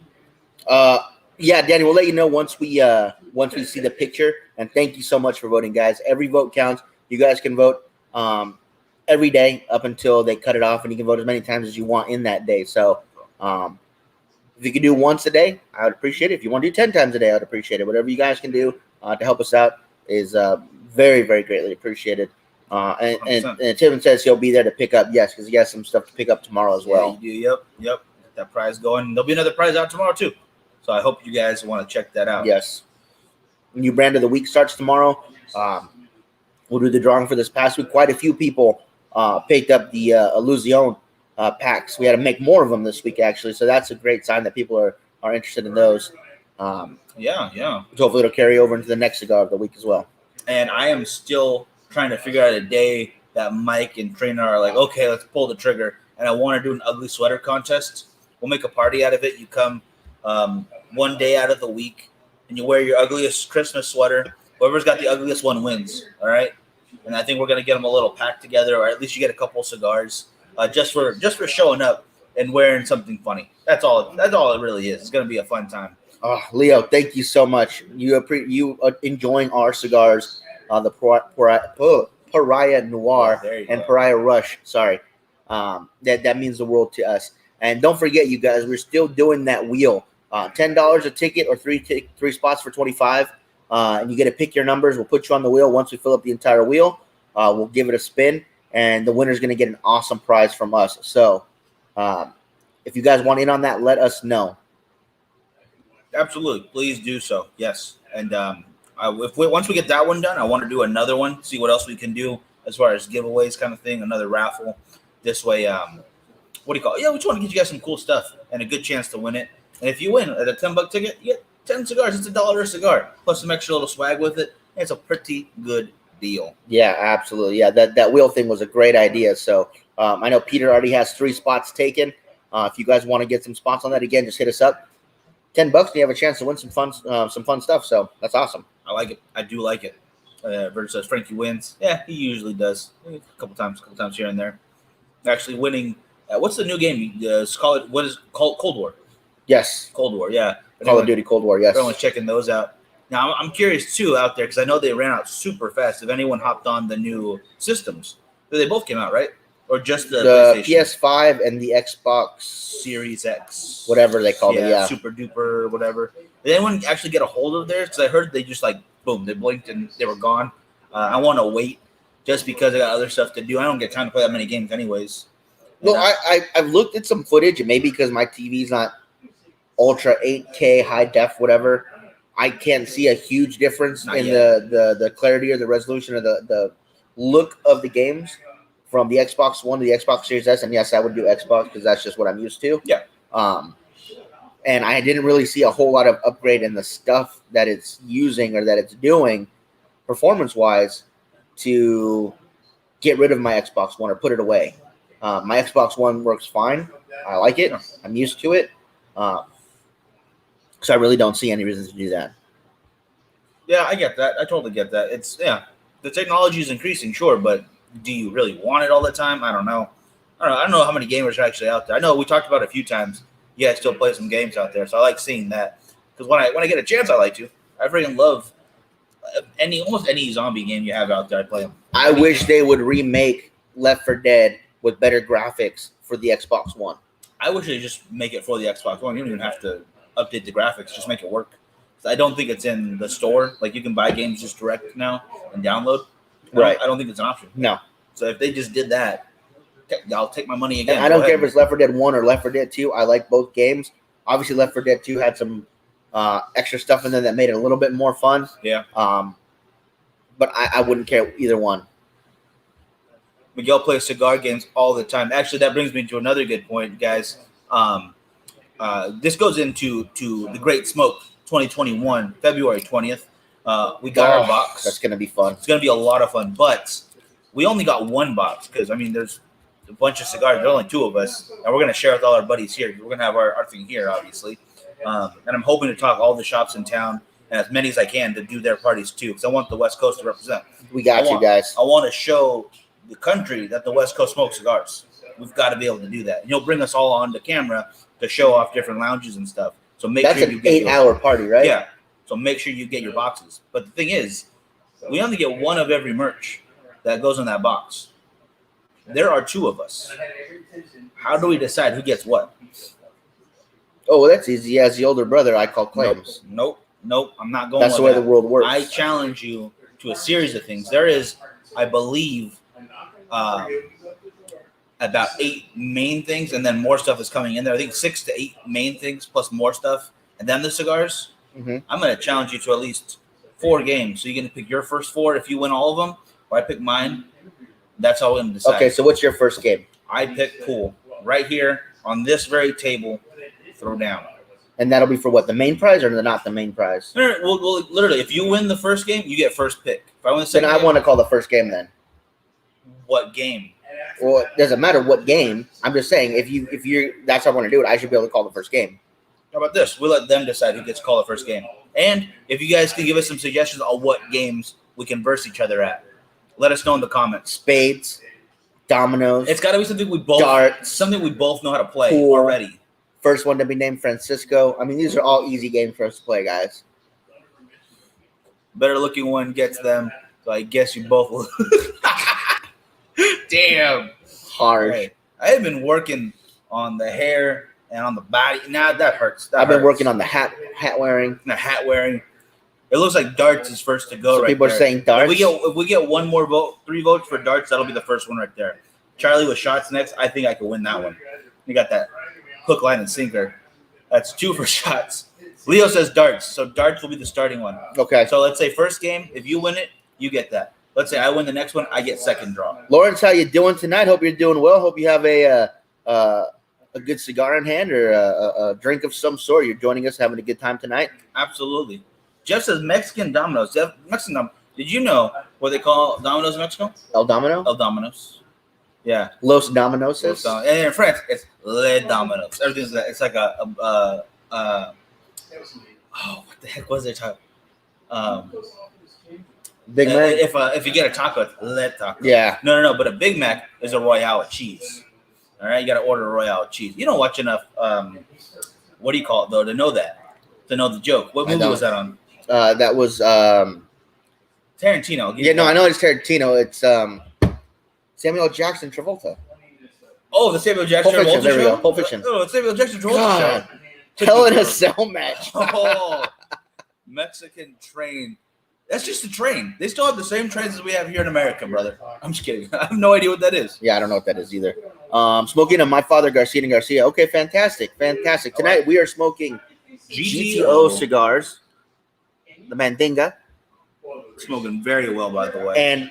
Yeah, Danny, we'll let you know once we see the picture. And thank you so much for voting, guys. Every vote counts. You guys can vote every day up until they cut it off, and you can vote as many times as you want in that day. So If you can do once a day, I would appreciate it. If you want to do 10 times a day, I would appreciate it. Whatever you guys can do to help us out is very, very greatly appreciated. And Tim says he'll be there to pick up. Yes, because he has some stuff to pick up tomorrow as well. Yeah, you do. Yep. Get that prize going. There'll be another prize out tomorrow too. So I hope you guys want to check that out. Yes. New brand of the week starts tomorrow. We'll do the drawing for this past week. Quite a few people picked up the Illusion packs. We had to make more of them this week, actually. So that's a great sign that people are interested in those. Yeah. Hopefully it'll carry over into the next cigar of the week as well. And I am still trying to figure out a day that Mike and Trainer are like, okay, let's pull the trigger. And I want to do an ugly sweater contest. We'll make a party out of it. You come one day out of the week and you wear your ugliest Christmas sweater. Whoever's got the ugliest one wins. All right. And I think we're going to get them a little pack together, or at least you get a couple cigars just for showing up and wearing something funny. That's all it really is. It's going to be a fun time. Leo, thank you so much. You enjoying our cigars, the Pariah Noir and Pariah Rush. Sorry, that means the world to us. And don't forget, you guys, we're still doing that wheel. $10 a ticket or three spots for $25. And you get to pick your numbers. We'll put you on the wheel. Once we fill up the entire wheel, we'll give it a spin, and the winner's going to get an awesome prize from us. So if you guys want in on that, let us know. Absolutely. Please do so. Yes. And once we get that one done, I want to do another one, see what else we can do as far as giveaways kind of thing, another raffle. This way, what do you call it? Yeah, we just want to get you guys some cool stuff and a good chance to win it. And if you win at a $10 ticket, you get 10 cigars. It's $1 a cigar, plus some extra little swag with it. It's a pretty good deal. Yeah, absolutely. Yeah, that wheel thing was a great idea. So I know Peter already has 3 spots taken. If you guys want to get some spots on that, again, just hit us up. $10, and you have a chance to win some fun stuff. So that's awesome. I like it. I do like it. Virgil says Frankie wins. Yeah, he usually does. A couple times here and there. Actually winning. What's the new game? Call it. What is called? Cold War. Yes. Cold War. Yeah. Call of Duty Cold War. Yes. Everyone's checking those out. Now I'm curious too out there because I know they ran out super fast. If anyone hopped on the new systems, they both came out, right? Or just the PS5 and the Xbox Series X, whatever they called it. Yeah. Super Duper, whatever. Did anyone actually get a hold of theirs? Because I heard they just boom, they blinked and they were gone. I want to wait just because I got other stuff to do. I don't get time to play that many games anyways. Well, I've looked at some footage, and maybe because my TV's not ultra 8K high def, whatever, I can't see a huge difference in the clarity or the resolution or the look of the games from the Xbox One to the Xbox Series S. And yes, I would do Xbox because that's just what I'm used to. Yeah. And I didn't really see a whole lot of upgrade in the stuff that it's using or that it's doing performance-wise to get rid of my Xbox One or put it away. My Xbox One works fine. I like it. I'm used to it. So I really don't see any reason to do that. Yeah, I get that. I totally get that. The technology is increasing, sure, but do you really want it all the time? I don't know. I don't know how many gamers are actually out there. I know we talked about it a few times. You guys still play some games out there, so I like seeing that. Because when I get a chance, I like to. I freaking love almost any zombie game you have out there. I play them. I wish they would remake Left 4 Dead with better graphics for the Xbox One. I wish they just make it for the Xbox One. You don't even have to update the graphics. Just make it work. I don't think it's in the store. Like, you can buy games just direct now and download. Right. I don't think it's an option. No. So if they just did that, I'll take my money again. And I don't care if it's Left 4 Dead 1 or Left 4 Dead 2. I like both games. Obviously, Left 4 Dead 2 had some extra stuff in there that made it a little bit more fun. Yeah. But I wouldn't care either one. Miguel plays cigar games all the time. Actually, that brings me to another good point, guys. This goes into the Great Smoke 2021, February 20th. We got our box. That's going to be fun. It's going to be a lot of fun, but we only got one box because, there's a bunch of cigars. There's only 2 of us, and we're going to share with all our buddies here. We're going to have our thing here, obviously. And I'm hoping to talk all the shops in town and as many as I can to do their parties too, because I want the West Coast to represent. We got you guys. I want to show the country that the West Coast smokes cigars. We've got to be able to do that. And you'll bring us all on the camera to show off different lounges and stuff. So that's sure you get an 8-hour party, right? Yeah. So make sure you get your boxes. But the thing is, we only get one of every merch that goes in that box. There are 2 of us. How do we decide who gets what? Oh, well, that's easy. As the older brother, I call claims. Nope. I'm not going. That's the way the world works. I challenge you to a series of things. There is, I believe, about 8 main things, and then more stuff is coming in there. I think 6 to 8 main things plus more stuff, and then the cigars. Mm-hmm. I'm going to challenge you to at least 4 games. So you're going to pick your first 4 if you win all of them, or I pick mine. That's how we're going to decide. Okay, so what's your first game? I pick pool right here on this very table. Throw down. And that'll be for what? The main prize or not the main prize? Well, literally, if you win the first game, you get first pick. If I win the second, then I want to call the first game then. What game? Well, it doesn't matter what game. I'm just saying if you're that's how I want to do it, I should be able to call the first game. How about this? We'll let them decide who gets to call the first game. And if you guys can give us some suggestions on what games we can verse each other at, let us know in the comments. Spades, dominoes. It's got to be something we both know how to play pool. Already. First one to be named Francisco. I mean, these are all easy games for us to play, guys. Better looking one gets them. So I guess you both will. Damn. Harsh. Right. I have been working on the hair and on the body. Nah, that hurts. I've been working on the hat wearing. The hat wearing. It looks like darts is first to go. So right people there. Are saying darts. If we get one more vote, 3 votes for darts, that'll be the first one right there. Charlie with shots next. I think I could win that one. You got that hook, line, and sinker. That's 2 for shots. Leo says darts, so darts will be the starting one. Okay. So let's say first game. If you win it, you get that. Let's say I win the next one, I get second draw. Lawrence, how you doing tonight? Hope you're doing well. Hope you have a good cigar in hand or a drink of some sort. You're joining us, having a good time tonight. Absolutely. Jeff says Mexican Domino's. Jeff, Mexican. Did you know what they call Domino's in Mexico? El Domino. El Domino's. Yeah. Los Domino's. And in French, it's Le Domino's. Everything's it's like what the heck was it? Big Mac. If you get a taco, it's Le Taco. Yeah. No. But a Big Mac is a Royale with cheese. All right, you got to order a Royale with cheese. You don't watch enough. What do you call it though? To know the joke. What movie was that on? That was Tarantino. Yeah, no, I know it's Tarantino. It's Samuel Jackson Travolta. Oh, the Samuel Jackson Pulp Fiction, Travolta there we show? go. Pulp Fiction. Oh, it's Samuel Jackson Travolta show. Hell in a Cell match. Oh, Mexican train. That's just a train. They still have the same trains as we have here in America, brother. I'm just kidding. I have no idea what that is. Yeah, I don't know what that is either. Smoking on My Father Garcia and Garcia. Okay, fantastic. Tonight we are smoking Gto Cigars, the Mandinga. Smoking very well, by the way. And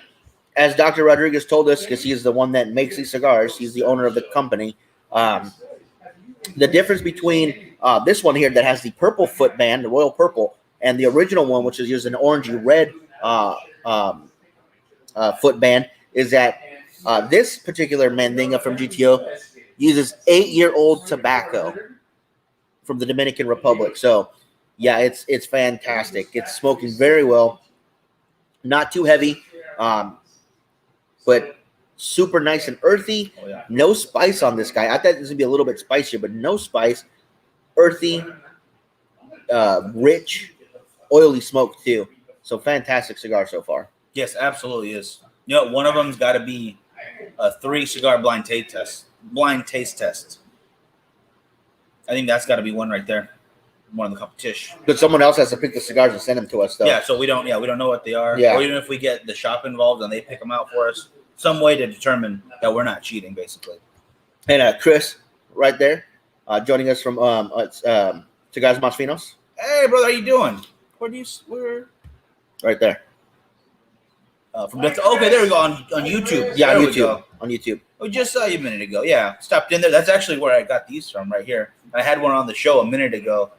as Dr. Rodriguez told us, because he's the one that makes these cigars, he's the owner of the company. The difference between this one here that has the purple footband, the royal purple, and the original one, which is using an orangey red footband, is that this particular Mandinga from GTO uses 8-year-old tobacco from the Dominican Republic. So, yeah, it's fantastic. It's smoking very well, not too heavy, but super nice and earthy. Oh, yeah. No spice on this guy. I thought this would be a little bit spicier, but no spice. Earthy, rich, oily smoke too. So fantastic cigar so far. Yes, absolutely is. You know, one of them's got to be a 3-cigar blind taste test. I think that's got to be one right there. One of the competition. But someone else has to pick the cigars and send them to us, though. Yeah, so we don't know what they are. Yeah. Or even if we get the shop involved and they pick them out for us, some way to determine that we're not cheating, basically. And Chris, right there, joining us from Cigars Mas Finos. Hey, brother, how you doing? Where? Right there. Okay, there we go on YouTube. Yeah, there on we YouTube. go. On YouTube. We just saw you a minute ago. Yeah, stopped in there. That's actually where I got these from, right here. I had one on the show a minute ago.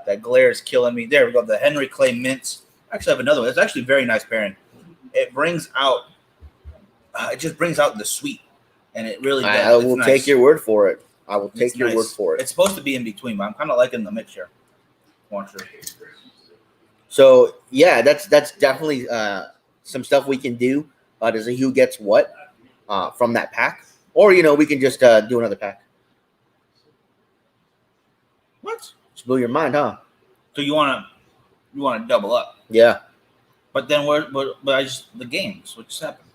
That glare is killing me. There we go. The Henry Clay Mints. I actually have another one. It's actually very nice pairing. It brings out. It just brings out the sweet, and it really does. I will take your word for it. I will take your word for it. It's supposed to be in between, but I'm kind of liking the mixture. So yeah, that's definitely some stuff we can do to see who gets what from that pack, or we can just do another pack. What? Just blew your mind, huh? So you want to double up? Yeah. But then the games. What just happened?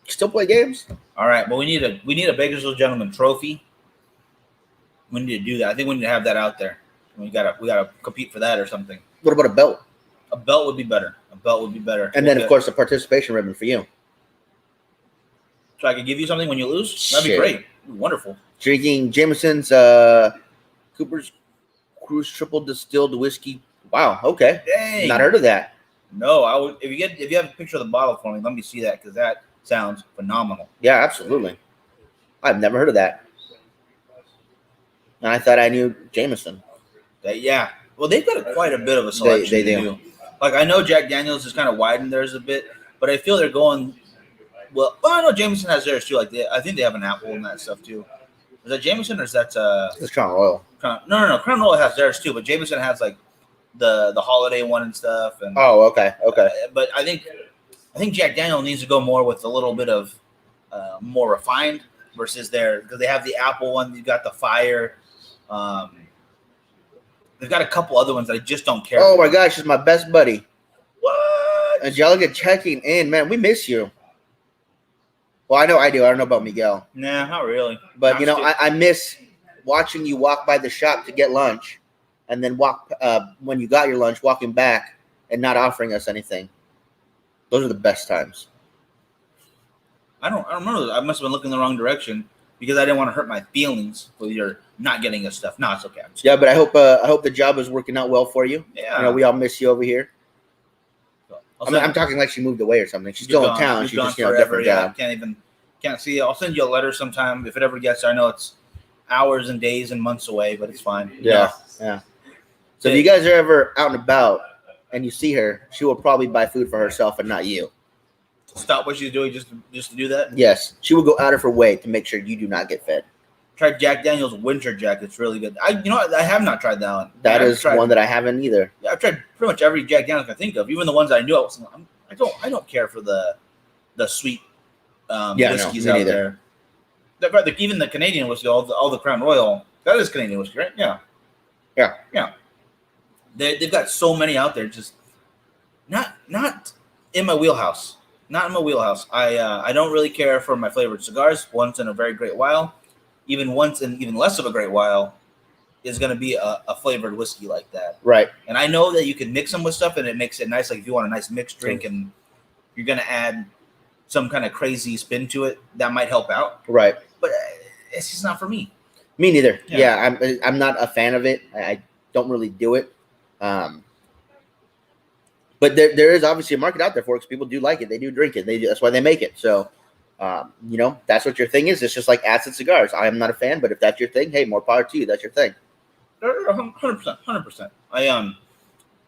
Still play games? All right, but we need a Bakersfield Gentleman trophy. We need to do that. I think we need to have that out there. We gotta compete for that or something. What about a belt? A belt would be better. And then, of course, a participation ribbon for you. So I could give you something when you lose? That'd be Shit. great. Wonderful. Drinking Jameson's Cooper's Cruise Triple Distilled Whiskey. Wow. Okay. Dang. Not heard of that. No, I would. If you have a picture of the bottle for me, let me see that because that sounds phenomenal. Yeah, absolutely. I've never heard of that. And I thought I knew Jameson. Yeah. Well, they've got quite a bit of a selection. They do. Like I know Jack Daniel's has kind of widened theirs a bit, but I feel they're going. Well, I know Jameson has theirs too. Like I think they have an apple and that stuff too. Is that Jameson or is that It's Crown Royal. No. Crown Royal has theirs too, but Jameson has like the holiday one and stuff. And okay. But I think Jack Daniel needs to go more with a little bit of more refined versus because they have the apple one. You've got the fire. They've got a couple other ones that I just don't care. Oh my gosh, she's my best buddy. What? Angelica checking in, man. We miss you. Well, I know I do. I don't know about Miguel. Nah, not really. But I miss watching you walk by the shop to get lunch, and then walk when you got your lunch, walking back and not offering us anything. Those are the best times. I don't remember. I must have been looking the wrong direction because I didn't want to hurt my feelings with your not getting us stuff. No, it's okay. Yeah, but I hope the job is working out well for you. Yeah. We all miss you over here. I'm talking like she moved away or something. She's still in town. She's just a different job. Can't see it. I'll send you a letter sometime if it ever gets there. I know it's hours and days and months away, but it's fine. Yeah. So if you guys are ever out and about and you see her, she will probably buy food for herself and not you. Stop what she's doing just to do that? Yes. She will go out of her way to make sure you do not get fed. Tried Jack Daniel's Winter Jack. It's really good. I have not tried that one. That is one that I haven't either. Yeah, I've tried pretty much every Jack Daniel's I can think of. Even the ones I knew. I don't care for the sweet whiskeys out there. Even the Canadian whiskey, all the Crown Royal. That is Canadian whiskey, right? Yeah. They've got so many out there. Just not in my wheelhouse. Not in my wheelhouse. I don't really care for my flavored cigars once in a very great while. Even once in even less of a great while is going to be a flavored whiskey like that. Right. And I know that you can mix them with stuff and it makes it nice. Like if you want a nice mixed drink and you're going to add some kind of crazy spin to it, that might help out. Right. But it's just not for me. Me neither. Yeah, I'm not a fan of it. I don't really do it. But there is obviously a market out there for it because people do like it. They do drink it. That's why they make it. So, that's what your thing is. It's just like acid cigars. I am not a fan, but if that's your thing, hey, more power to you. That's your thing. 100%.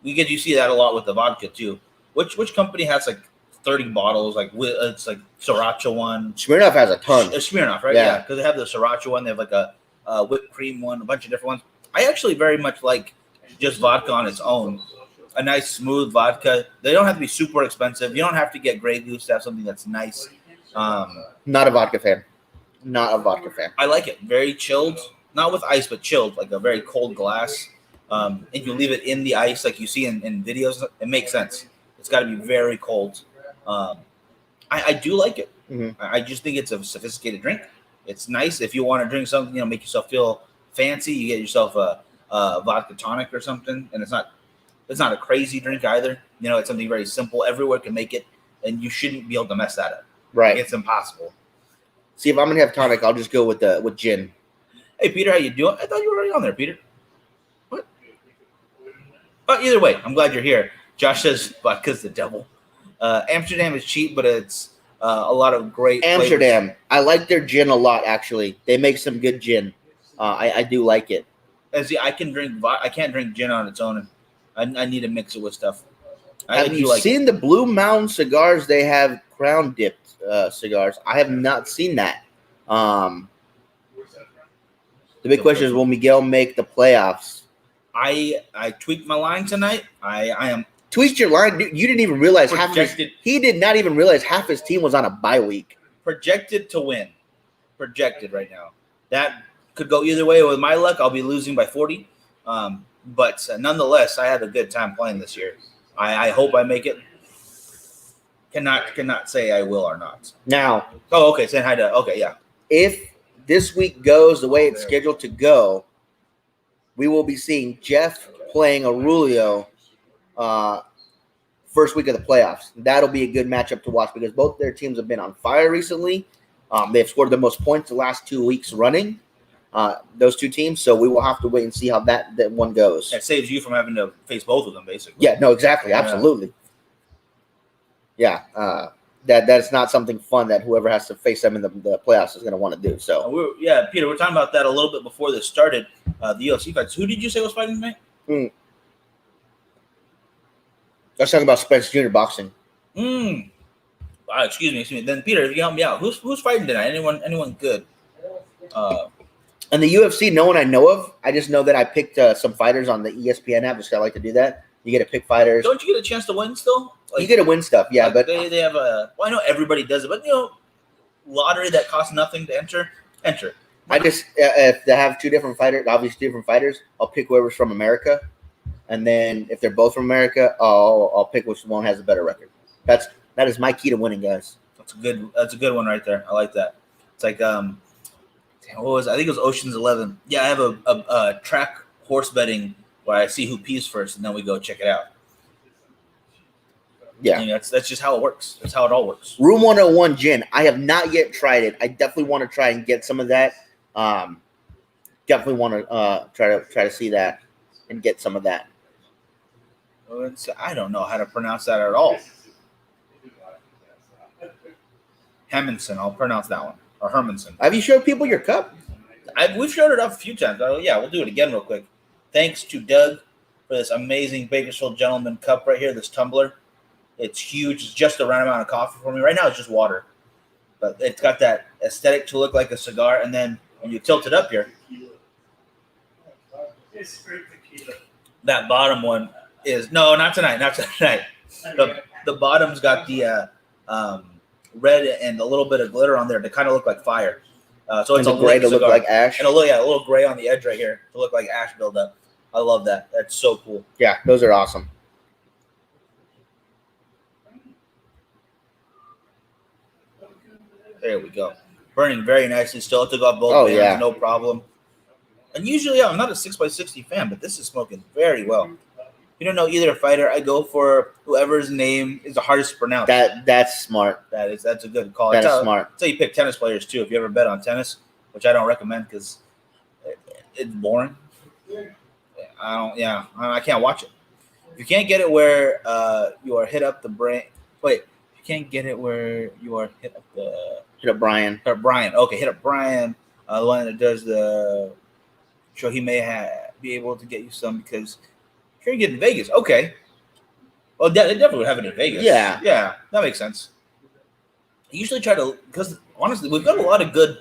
You see that a lot with the vodka too. Which company has like 30 bottles? Like it's like Sriracha one. Smirnoff has a ton. Smirnoff, right? Yeah, because they have the Sriracha one. They have like a whipped cream one, a bunch of different ones. I actually very much like just vodka on its own. A nice smooth vodka. They don't have to be super expensive. You don't have to get Grey Goose to have something that's nice. Not a vodka fan. I like it. Very chilled. Not with ice, but chilled. Like a very cold glass. And you leave it in the ice like you see in videos. It makes sense. It's got to be very cold. I do like it. Mm-hmm. I just think it's a sophisticated drink. It's nice. If you want to drink something, make yourself feel fancy, you get yourself a vodka tonic or something. And it's not a crazy drink either. It's something very simple. Everywhere can make it. And you shouldn't be able to mess that up. Right. It's impossible. See, if I'm going to have tonic, I'll just go with gin. Hey, Peter, how you doing? I thought you were already on there, Peter. What? But either way, I'm glad you're here. Josh says vodka's the devil. Amsterdam is cheap, but it's a lot of great Amsterdam. flavors. I like their gin a lot, actually. They make some good gin. I do like it. And see, I can't drink gin on its own. I need to mix it with stuff. Have you seen the Blue Mountain cigars? They have crown dipped cigars. I have not seen that. The big question is, will Miguel make the playoffs? I tweaked my line tonight. I am tweaked your line. You didn't even realize he did not even realize half his team was on a bye week. Projected to win. Projected right now. That could go either way. With my luck, I'll be losing by 40. But nonetheless, I had a good time playing this year. I hope I make it. Cannot say I will or not. Now. Oh, okay. Saying hi to. Okay, yeah. If this week goes the way it's scheduled to go, we will be seeing Jeff playing Aurelio first week of the playoffs. That'll be a good matchup to watch because both their teams have been on fire recently. They've scored the most points the last 2 weeks running, those two teams. So we will have to wait and see how that one goes. That saves you from having to face both of them, basically. Yeah, no, exactly. Absolutely. Yeah. That's not something fun that whoever has to face them in the playoffs is going to want to do. So, Peter, we're talking about that a little bit before this started. The UFC fights. Who did you say was fighting tonight? Let's talk about Spence Jr. boxing. Excuse me. Then Peter, if you help me out, who's fighting tonight? Anyone good? In the UFC, no one I know of. I just know that I picked some fighters on the ESPN app, just I like to do that. You get to pick fighters. Don't you get a chance to win still? You get to win stuff, yeah. Like but they have a. Well, I know everybody does it, but lottery that costs nothing to enter. I just if they have two different fighters, I'll pick whoever's from America, and then if they're both from America, I'll pick which one has a better record. That is my key to winning, guys. That's a good one right there. I like that. It's like I think it was Ocean's 11. Yeah, I have a track horse betting where I see who pees first, and then we go check it out. Yeah, that's just how it works. That's how it all works. Room 101 gin. I have not yet tried it. I definitely want to try and get some of that. Definitely want to try to see that and get some of that. I don't know how to pronounce that at all. Hemminson. I'll pronounce that one. Or Hermanson. Have you showed people your cup? We've showed it off a few times. Yeah, we'll do it again real quick. Thanks to Doug for this amazing Bakersfield Gentleman cup right here, this tumbler. It's huge. It's just the right amount of coffee for me. Right now it's just water. But it's got that aesthetic to look like a cigar. And then when you tilt it up here, that bottom one is – no, not tonight. The bottom's got the red and a little bit of glitter on there to kind of look like fire. So it's a gray to look like ash. And a little gray on the edge right here to look like ash buildup. I love that. That's so cool. Yeah, those are awesome. There we go. Burning very nicely still. It took off both bands, no problem. And usually, I'm not a 6x60 fan, but this is smoking very well. You don't know either fighter. I go for whoever's name is the hardest to pronounce. That's smart. That's a good call. That's smart. That's how you pick tennis players too. If you ever bet on tennis, which I don't recommend because it's boring. I can't watch it. If you can't get it where you are hit up the brain. Wait, you can't get it where you are hit up Brian. Okay, hit up Brian. The one that does the show. He may be able to get you some because. Here you get in Vegas. Okay. Well, they definitely would have it in Vegas. Yeah. Yeah, that makes sense. I usually try to, because honestly, we've got a lot of good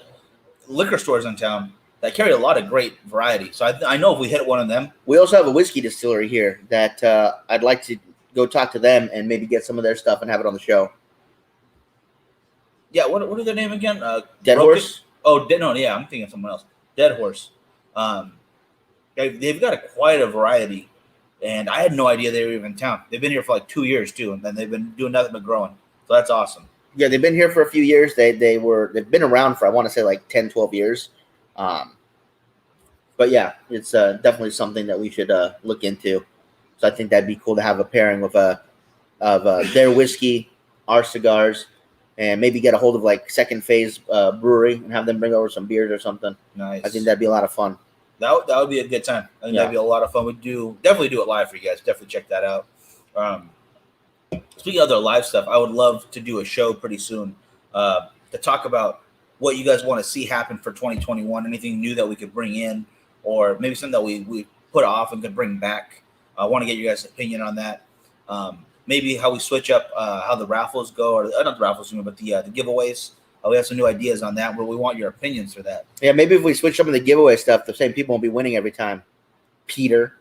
liquor stores in town that carry a lot of great variety. So I know if we hit one of them. We also have a whiskey distillery here that I'd like to go talk to them and maybe get some of their stuff and have it on the show. Yeah, what is their name again? Dead Horse? Oh, no, yeah, I'm thinking of someone else. Dead Horse. They've got quite a variety. And I had no idea they were even in town. They've been here for like 2 years too, and then they've been doing nothing but growing. So that's awesome. Yeah, they've been here for a few years. They've been around for I want to say like 10, 12 years. But yeah, it's definitely something that we should look into. So I think that'd be cool to have a pairing of their whiskey, our cigars, and maybe get a hold of like Second Phase Brewery and have them bring over some beers or something. Nice. I think that'd be a lot of fun. That would be a good time. I think that'd be a lot of fun. We definitely do it live for you guys. Definitely check that out. Speaking of other live stuff, I would love to do a show pretty soon to talk about what you guys want to see happen for 2021. Anything new that we could bring in, or maybe something that we put off and could bring back. I want to get you guys' opinion on that. Maybe how we switch up how the raffles go, or not the raffles, but the giveaways. We have some new ideas on that where we want your opinions for that. Yeah, maybe if we switch some of the giveaway stuff, the same people won't be winning every time. Peter.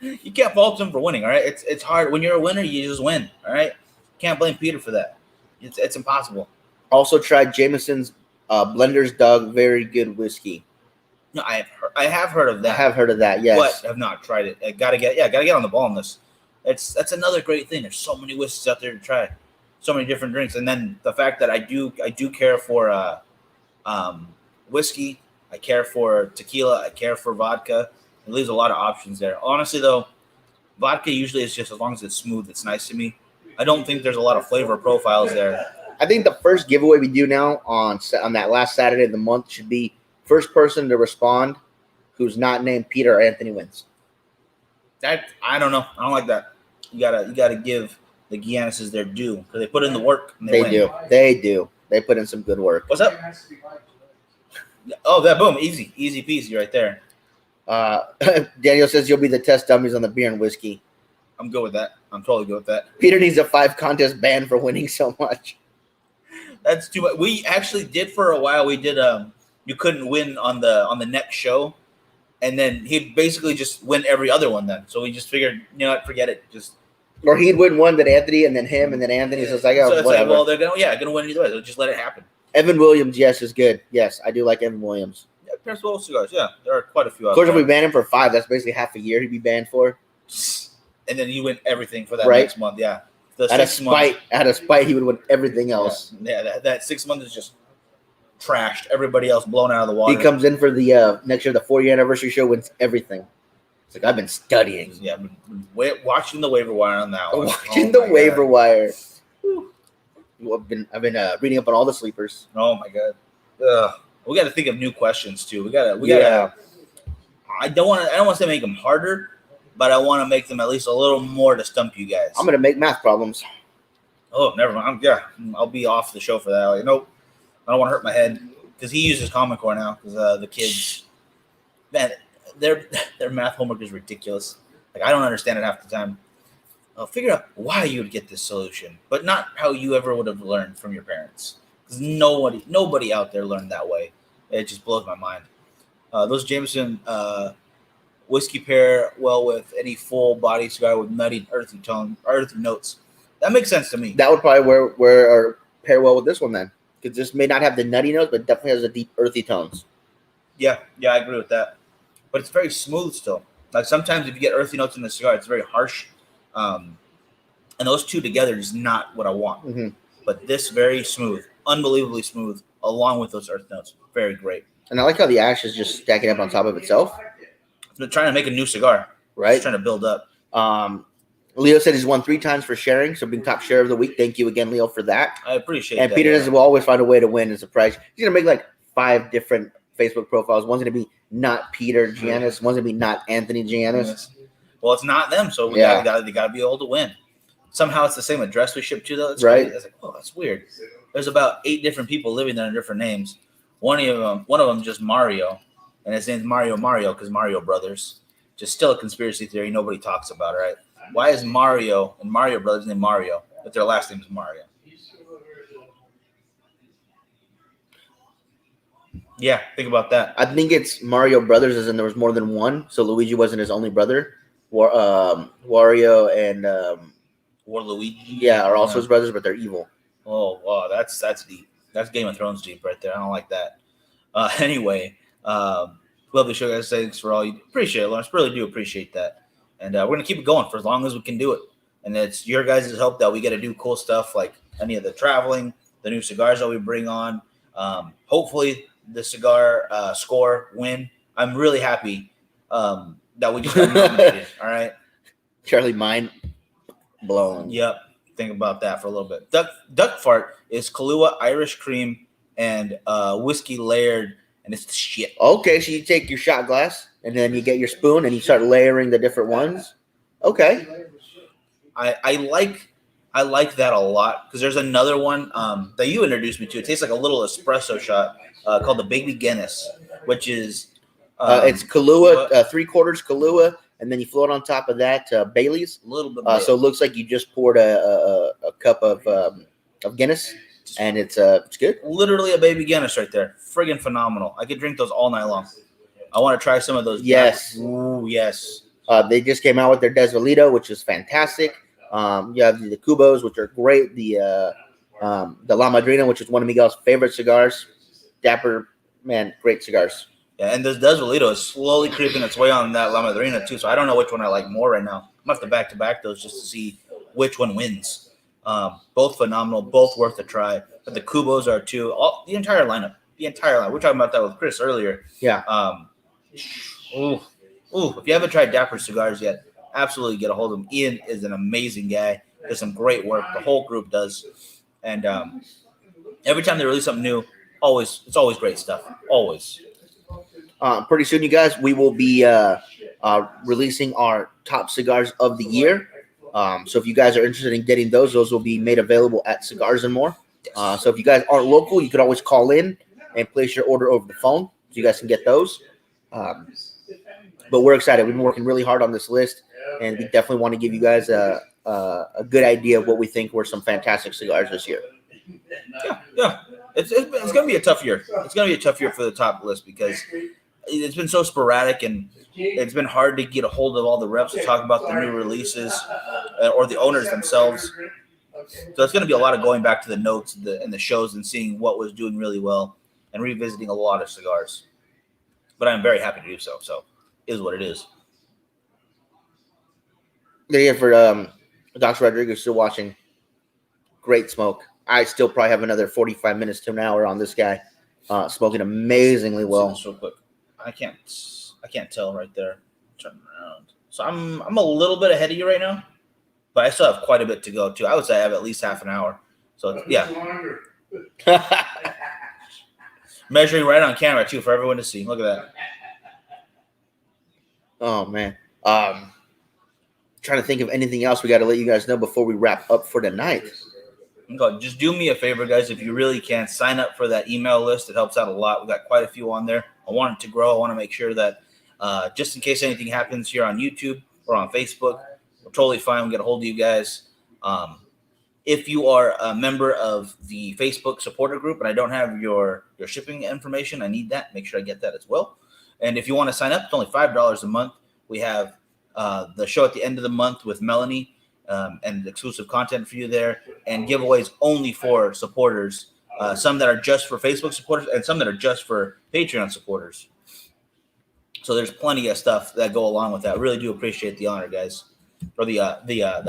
You can't fault him for winning, all right? It's hard. When you're a winner, you just win, all right? Can't blame Peter for that. It's impossible. Also tried Jameson's Blender's Dog Very Good Whiskey. No, I have heard of that. I have heard of that, yes. But have not tried it. I gotta get on the ball on this. That's another great thing. There's so many whiskeys out there to try. So many different drinks, and then the fact that I do care for whiskey. I care for tequila. I care for vodka. It leaves a lot of options there. Honestly, though, vodka usually is just as long as it's smooth, it's nice to me. I don't think there's a lot of flavor profiles there. I think the first giveaway we do now on that last Saturday of the month should be first person to respond who's not named Peter or Anthony wins. That I don't know. I don't like that. You gotta give the Guinnesses their due because they put in the work. And they win. do. They put in some good work. What's up? Oh, that boom, easy peasy right there. Daniel says you'll be the test dummies on the beer and whiskey. I'm good with that. I'm totally good with that. Peter needs a 5 contest ban for winning so much. That's too much. We actually did for a while. We did you couldn't win on the next show, and then he'd basically just win every other one then. So we just figured, you know what, forget it. Or he'd win one, then Anthony, and then him, and then Anthony. So it's like, so it's whatever. like, well, they're gonna win either way. So just let it happen. Evan Williams, yes, is good. Yes, I do like Evan Williams. Yeah, Percival cigars. Yeah, there are quite a few. Of course, if we ban him for 5, that's basically half a year he'd be banned for. And then you win everything for that right? next month. Yeah. Out of spite, he would win everything else. Yeah, that 6 months is just trashed. Everybody else blown out of the water. He comes in for the next year, the 4-year anniversary show, wins everything. It's like, I've been studying. Yeah, I've been watching the waiver wire on that one. Watching the waiver wire. I've been reading up on all the sleepers. Oh my god. We got to think of new questions too. We got to. I don't want to make them harder, but I want to make them at least a little more to stump you guys. I'm gonna make math problems. Oh, never mind. I'll be off the show for that. Like, nope, I don't want to hurt my head because he uses Common Core now. Because the kids, man, their math homework is ridiculous. Like I don't understand it half the time. I'll figure out why you would get this solution, but not how you ever would have learned from your parents. Because nobody out there learned that way. It just blows my mind. Those Jameson whiskey pair well with any full body cigar with nutty, earthy notes. That makes sense to me. That would probably pair well with this one then, because this may not have the nutty notes, but definitely has the deep earthy tones. Yeah, I agree with that. But it's very smooth still. Like sometimes if you get earthy notes in the cigar, it's very harsh. And those two together is not what I want. Mm-hmm. But this very smooth, unbelievably smooth, along with those earth notes. Very great. And I like how the ash is just stacking up on top of itself. They're trying to make a new cigar. Right. Just trying to build up. Leo said he's won 3 times for sharing, so being top share of the week. Thank you again, Leo, for that. I appreciate that. And Peter will always find a way to win and surprise. He's going to make like 5 different Facebook profiles. One's going to be not Peter Giannis. One's going to be not Anthony Giannis. Well, it's not them, so they got to be able to win. Somehow it's the same address we ship to, though. It's right. Crazy. I was like, oh, that's weird. There's about 8 different people living there in different names. One of them just Mario, and his name's Mario because Mario Brothers. Just still a conspiracy theory nobody talks about, right? Why is Mario and Mario Brothers named Mario if their last name is Mario? Yeah, think about that. I think it's Mario Brothers, as in there was more than one, so Luigi wasn't his only brother. Wario and Waluigi. Yeah, are also his brothers, but they're evil. Oh, wow, that's deep. That's Game of Thrones deep right there. I don't like that. Anyway, lovely show, guys. Thanks for all you appreciate it, Lawrence. Really do appreciate that. And we're going to keep it going for as long as we can do it. And it's your guys' help that we get to do cool stuff like any of the traveling, the new cigars that we bring on. Hopefully the cigar score win. I'm really happy that we just got nominated. All right. Charlie, mind blown. Yep. Think about that for a little bit. Duck Fart is Kahlua, Irish cream, and whiskey layered, and it's the shit. Okay, so you take your shot glass, and then you get your spoon, and you start layering the different ones. Okay. I like that a lot because there's another one that you introduced me to. It tastes like a little espresso shot called the Baby Guinness, which is it's Kahlua, 3/4 Kahlua, and then you float on top of that Bailey's. A little bit. So it looks like you just poured a cup of Guinness, and it's good. Literally a Baby Guinness right there. Friggin' phenomenal. I could drink those all night long. I want to try some of those. Yes. Ooh, yes. They just came out with their Desvalito, which is fantastic. You have the Cubos, which are great. The La Madrina, which is one of Miguel's favorite cigars. Dapper, man, great cigars. Yeah, and this Desvalito is slowly creeping its way on that La Madrina too. So I don't know which one I like more right now. I'm gonna have to back-to-back those just to see which one wins. Both phenomenal, both worth a try. But the Cubos are too. The entire lineup The entire line. We're talking about that with Chris earlier. Yeah. If you haven't tried Dapper Cigars yet, absolutely get a hold of him. Ian is an amazing guy. Does some great work. The whole group does. And every time they release something new, it's always great stuff. Always. Pretty soon, you guys, we will be releasing our top cigars of the year. So if you guys are interested in getting those will be made available at Cigars and More. So if you guys aren't local, you could always call in and place your order over the phone so you guys can get those. But we're excited. We've been working really hard on this list, and we definitely want to give you guys a good idea of what we think were some fantastic cigars this year. Yeah. It's going to be a tough year. It's going to be a tough year for the top list because it's been so sporadic, and it's been hard to get a hold of all the reps to talk about the new releases or the owners themselves. So it's going to be a lot of going back to the notes and the shows and seeing what was doing really well and revisiting a lot of cigars. But I'm very happy to do so. So it is what it is. Yeah, for Dr. Rodriguez still watching. Great smoke. I still probably have another 45 minutes to an hour on this guy. Smoking amazingly well. Real quick. I can't tell right there. Turn around. So I'm a little bit ahead of you right now, but I still have quite a bit to go too. I would say I have at least half an hour. So yeah. Measuring right on camera too for everyone to see. Look at that. Oh man. Trying to think of anything else we got to let you guys know before we wrap up for tonight. Okay, just do me a favor, guys. If you really can, sign up for that email list. It helps out a lot. We got quite a few on there. I want it to grow. I want to make sure that just in case anything happens here on YouTube or on Facebook, we're totally fine. We'll get a hold of you guys. If you are a member of the Facebook supporter group and I don't have your shipping information, I need that. Make sure I get that as well. And if you want to sign up, it's only $5 a month. We have the show at the end of the month with Melanie and exclusive content for you there, and giveaways only for supporters. Some that are just for Facebook supporters and some that are just for Patreon supporters. So there's plenty of stuff that go along with that. Really do appreciate the honor, guys, or the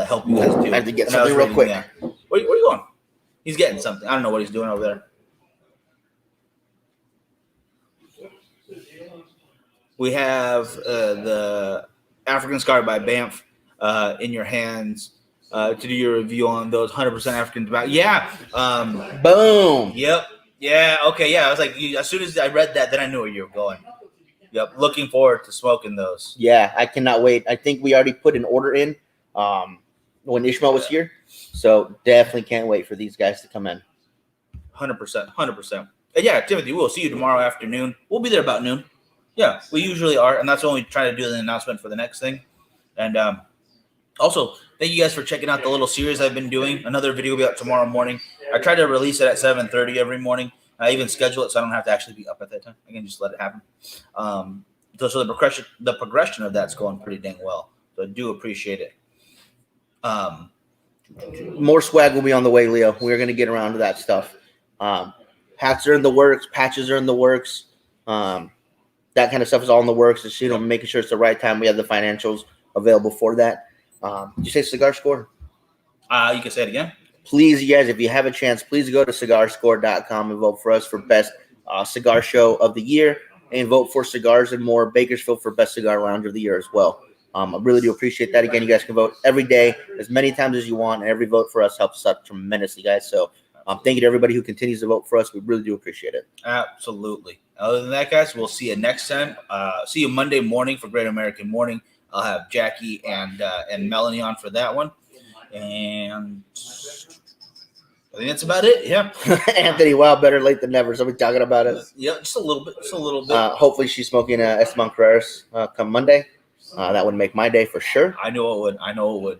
help you guys do. I have to get something real quick. Where are you going? He's getting something. I don't know what he's doing over there. We have the African Cigar by Banff in your hands to do your review on those 100% African tobacco. Yeah. Boom. Yep. Yeah. Okay. Yeah. I was like, as soon as I read that, then I knew where you were going. Yep. Looking forward to smoking those. Yeah, I cannot wait. I think we already put an order in when Ishmael was here. So definitely can't wait for these guys to come in. 100%. 100%. And yeah, Timothy, we'll see you tomorrow afternoon. We'll be there about noon. Yeah, we usually are. And that's when we try to do the announcement for the next thing. And also, thank you guys for checking out the little series I've been doing. Another video will be out tomorrow morning. I try to release it at 7:30 every morning. I even schedule it so I don't have to actually be up at that time. I can just let it happen. So the progression of that's going pretty dang well. So I do appreciate it. More swag will be on the way, Leo. We're going to get around to that stuff. Hats are in the works. Patches are in the works. That kind of stuff is all in the works. Just, making sure it's the right time. We have the financials available for that. Did you say Cigar Score? You can say it again. Please, you guys, if you have a chance, please go to cigarscore.com and vote for us for best cigar show of the year, and vote for Cigars and More Bakersfield for best cigar lounge of the year as well. I really do appreciate that. Again, you guys can vote every day, as many times as you want, and every vote for us helps us out tremendously, guys. So thank you to everybody who continues to vote for us. We really do appreciate it. Absolutely. Other than that, guys, we'll see you next time. See you Monday morning for Great American Morning. I'll have Jackie and Melanie on for that one. And I think that's about it. Yeah. Anthony, wow, better late than never. So we're talking about it. Yeah, just a little bit. Hopefully she's smoking Esteban Carreras come Monday. That would make my day for sure. I know it would.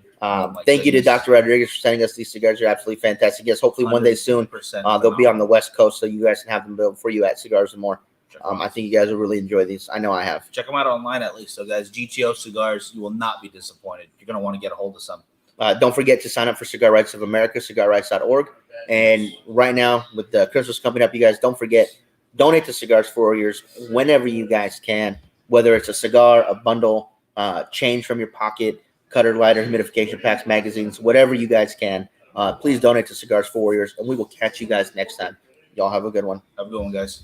Thank you to Dr. Rodriguez for sending us these cigars. You're absolutely fantastic. Yes, hopefully one day soon they'll be on the West Coast, so you guys can have them built for you at Cigars and More. I think you guys will really enjoy these. I know I have. Check them out online at least. So, guys, Gto Cigars, you will not be disappointed. You're going to want to get a hold of some. Don't forget to sign up for Cigar Rights of America, cigarrights.org. And right now, with the Christmas coming up, you guys don't forget, donate to Cigars for Warriors whenever you guys can, whether it's a cigar, a bundle, change from your pocket, cutter, lighter, humidification packs, magazines, whatever you guys can. Please donate to Cigars for Warriors, and we will catch you guys next time. Y'all have a good one. Have a good one, guys.